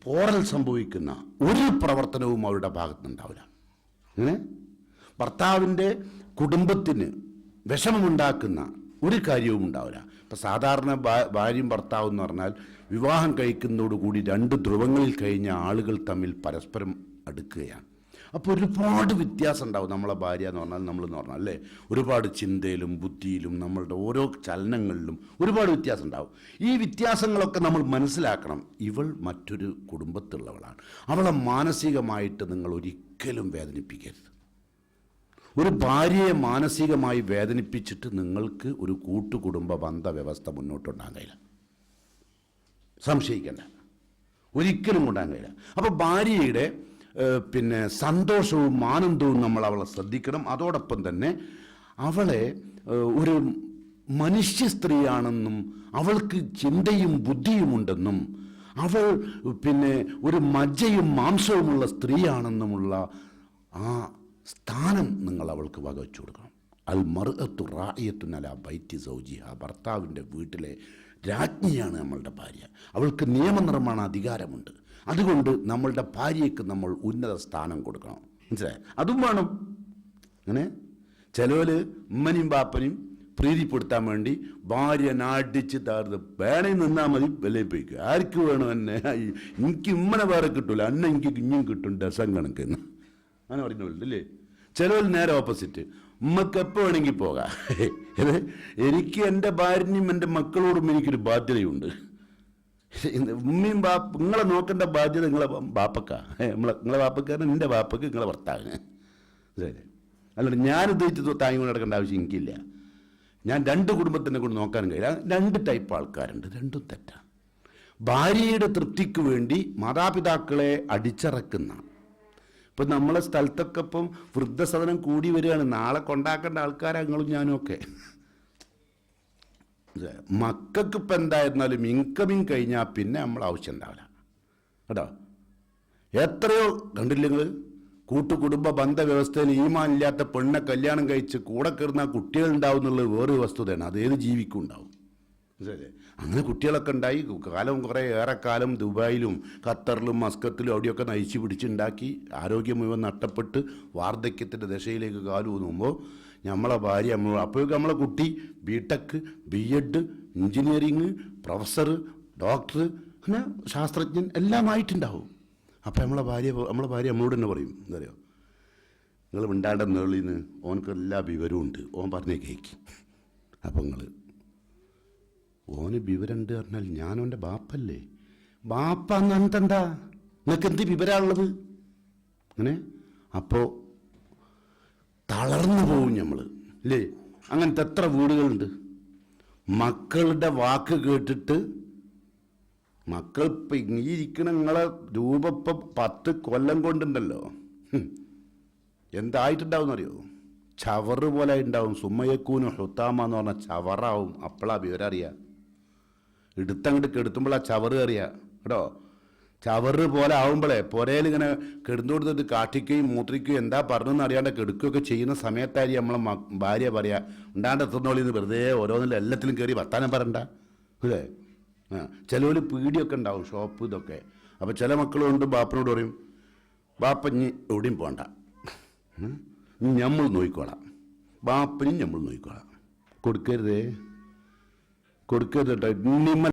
പോറൽ സംഭവിക്കുന്ന ഒരു പ്രവർത്തനവും അവരുടെ ഭാഗത്തുനിന്നുണ്ടാവില്ല. അങ്ങനെ ഭർത്താവിൻ്റെ കുടുംബത്തിന് വിഷമമുണ്ടാക്കുന്ന ഒരു കാര്യവും ഉണ്ടാവില്ല. ഇപ്പം സാധാരണ ഭാര്യയും ഭർത്താവും എന്ന് പറഞ്ഞാൽ വിവാഹം കഴിക്കുന്നതോടുകൂടി രണ്ട് ധ്രുവങ്ങളിൽ കഴിഞ്ഞ ആളുകൾ തമ്മിൽ പരസ്പരം അടുക്കുകയാണ്. അപ്പോൾ ഒരുപാട് വ്യത്യാസം ഉണ്ടാവും. നമ്മളെ ഭാര്യ എന്ന് പറഞ്ഞാൽ നമ്മളെന്ന് പറഞ്ഞാൽ അല്ലേ, ഒരുപാട് ചിന്തയിലും ബുദ്ധിയിലും നമ്മളുടെ ഓരോ ചലനങ്ങളിലും ഒരുപാട് വ്യത്യാസം ഉണ്ടാവും. ഈ വ്യത്യാസങ്ങളൊക്കെ നമ്മൾ മനസ്സിലാക്കണം. ഇവൾ മറ്റൊരു കുടുംബത്തിലുള്ളവളാണ്. അവളെ മാനസികമായിട്ട് നിങ്ങൾ ഒരിക്കലും വേദനിപ്പിക്കരുത്. ഒരു ഭാര്യയെ മാനസികമായി വേദനിപ്പിച്ചിട്ട് നിങ്ങൾക്ക് ഒരു കൂട്ടുകുടുംബ ബന്ധ വ്യവസ്ഥ മുന്നോട്ടുണ്ടാകാൻ കഴിയില്ല. സംശയിക്കേണ്ട, ഒരിക്കലും കൊണ്ടാകാൻ കഴിയില്ല. അപ്പോൾ ഭാര്യയുടെ പിന്നെ സന്തോഷവും ആനന്ദവും നമ്മൾ അവളെ ശ്രദ്ധിക്കണം. അതോടൊപ്പം തന്നെ അവളെ ഒരു മനുഷ്യ സ്ത്രീയാണെന്നും അവൾക്ക് ചിന്തയും ബുദ്ധിയുമുണ്ടെന്നും അവൾ പിന്നെ ഒരു മജ്ജയും മാംസവുമുള്ള സ്ത്രീയാണെന്നുമുള്ള ആ സ്ഥാനം നിങ്ങൾ അവൾക്ക് വകവെച്ചു കൊടുക്കണം. അൽ മർഅത്തു റാഇയത്തുൻ അലാ ബൈത്തി സൗജിഹ, ഭർത്താവിൻ്റെ വീട്ടിലെ രാജ്ഞിയാണ് നമ്മളുടെ ഭാര്യ. അവൾക്ക് നിയമനിർമ്മാണ അധികാരമുണ്ട്. അതുകൊണ്ട് നമ്മളുടെ ഭാര്യയ്ക്ക് നമ്മൾ ഉന്നത സ്ഥാനം കൊടുക്കണം. മനസ്സിലായി? അതും വേണം. അങ്ങനെ ചിലവർ ഉമ്മനെയും ബാപ്പനെയും പ്രീതിപ്പെടുത്താൻ വേണ്ടി ഭാര്യ നാട്ടിച്ച് താർന്ന് വേണേ നിന്നാൽ മതി, വിലയിൽ പോയിക്കുക. ആർക്ക് വേണം എന്നെ? എനിക്ക് ഉമ്മനെ വേറെ കിട്ടൂല, അന്ന എനിക്ക് കുഞ്ഞും കിട്ടും ഡസം കണക്കെന്ന് അങ്ങനെ പറഞ്ഞോളൂ. ചിലവർ നേരെ ഓപ്പോസിറ്റ്, ഉമ്മക്ക് എപ്പോൾ വേണമെങ്കിൽ പോകാം. എനിക്ക് എൻ്റെ ഭാര്യനും എൻ്റെ മക്കളോടും എനിക്കൊരു ബാധ്യതയുണ്ട്. ഉമ്മയും നിങ്ങളെ നോക്കേണ്ട ബാധ്യത നിങ്ങളെ ബാപ്പക്ക, നിങ്ങളെ ബാപ്പക്കാരൻ എൻ്റെ ബാപ്പക്ക് നിങ്ങളെ ഭർത്താവിന്. ശരി, അല്ലാണ്ട് ഞാൻ ഉദ്ദേശിച്ച് താങ്ങി കൊണ്ട് നടക്കേണ്ട ആവശ്യം എനിക്കില്ല. ഞാൻ രണ്ട് കുടുംബത്തിനെ കൊണ്ട് നോക്കാനും കഴിയില്ല. രണ്ട് ടൈപ്പ് ആൾക്കാരുണ്ട്, രണ്ടും തെറ്റാണ്. ഭാര്യയുടെ തൃപ്തിക്ക് വേണ്ടി മാതാപിതാക്കളെ അടിച്ചിറക്കുന്ന, ഇപ്പം നമ്മളെ സ്ഥലത്തൊക്കെ ഇപ്പം വൃദ്ധസദനം കൂടി വരികയാണ്. നാളെ കൊണ്ടാക്കേണ്ട ആൾക്കാരാണ് നിങ്ങളും ഞാനും ഒക്കെ. മക്കൾക്ക് ഇപ്പം എന്തായിരുന്നാലും ഇൻകമിങ് കഴിഞ്ഞാൽ പിന്നെ നമ്മൾ ആവശ്യം ഉണ്ടാവില്ല കേട്ടോ. എത്രയോ കണ്ടില്ല നിങ്ങൾ, കൂട്ടുകുടുംബ ബന്ധവ്യവസ്ഥയിൽ ഈമാൻ ഇല്ലാത്ത പെണ്ണെ കല്യാണം കഴിച്ച് കൂടെ കയറുന്ന കുട്ടികളുണ്ടാവും എന്നുള്ളത് വേറൊരു വസ്തുതയാണ്. അത് ഏത് ജീവിക്കും ഉണ്ടാവും. ശരി, അങ്ങനെ കുട്ടികളൊക്കെ ഉണ്ടായി. കാലം കുറേ ഏറെക്കാലം ദുബായിലും ഖത്തറിലും മസ്കത്തിലും അവിടെയൊക്കെ നയിച്ച് പിടിച്ചുണ്ടാക്കി ആരോഗ്യം മുഴുവൻ നഷ്ടപ്പെട്ട് വാർദ്ധക്യത്തിൻ്റെ ദശയിലേക്ക് കാലൂന്നുമ്പോൾ നമ്മളെ ഭാര്യ അപ്പോഴേക്കും നമ്മളെ കുട്ടി BTech, BEd, engineering, professor, doctor, അങ്ങനെ ശാസ്ത്രജ്ഞൻ എല്ലാമായിട്ടുണ്ടാവും. അപ്പം നമ്മളെ ഭാര്യ നമ്മളോട് തന്നെ പറയും, എന്താ പറയുക, നിങ്ങൾ മിണ്ടാണ്ട നേളിന്ന് ഓനക്ക് എല്ലാ വിവരവും ഉണ്ട്, ഓൻ പറഞ്ഞേ കേക്ക്. അപ്പം ഓന് വിവരമുണ്ട് പറഞ്ഞാൽ ഞാനോൻ്റെ ബാപ്പല്ലേ? ബാപ്പ എന്നെന്താ നിങ്ങൾക്ക് എന്ത് വിവരമുള്ളത്? അങ്ങനെ അപ്പോൾ തളർന്നു പോവും നമ്മൾ, ഇല്ലേ? അങ്ങനത്തെ എത്ര വീടുകളുണ്ട്. മക്കളുടെ വാക്ക് കേട്ടിട്ട് മക്കൾ ഇപ്പം ഈ ഇരിക്കണ നിങ്ങളെ രൂപം ഇപ്പം 10 കൊല്ലം കൊണ്ടുണ്ടല്ലോ, എന്തായിട്ടുണ്ടാവുമെന്നറിയോ? ചവറ് പോലെ ഉണ്ടാവും. സുമ്മയക്കൂന് ഹുത്താമ എന്ന് പറഞ്ഞാൽ ചവറാവും. അപ്പോഴാ വിവരം അറിയാം. എടുത്തങ്ങോട്ട് കെടുത്തുമ്പോൾ ആ ചവറ് അറിയാം കേട്ടോ. ചവറ് പോലെ ആവുമ്പോഴേ പുരയിൽ ഇങ്ങനെ കെടുന്നു കൊടുത്തിട്ട് കാട്ടിക്കുകയും മൂത്രിക്കുകയും എന്താ പറഞ്ഞെന്ന് അറിയാണ്ട് കെടുക്കുകയൊക്കെ ചെയ്യുന്ന സമയത്തായിരിക്കും നമ്മളെ ഭാര്യ പറയാ, ഉണ്ടാണ്ട് എത്തുന്നോളിന്ന് വെറുതെ ഓരോന്നിലും എല്ലാത്തിലും കയറി വർത്താനം പറയണ്ട, അല്ലേ? ചിലവർ പീടിയൊക്കെ ഉണ്ടാവും, ഷോപ്പ്, ഇതൊക്കെ. അപ്പോൾ ചില മക്കളുണ്ട് ബാപ്പനോട് പറയും, ബാപ്പ ഇനി എവിടെയും പോകണ്ട, നമ്മൾ നോക്കിക്കോളാം, ബാപ്പനും നമ്മൾ നോക്കിക്കോളാം. കൊടുക്കരുത് കേട്ടോ.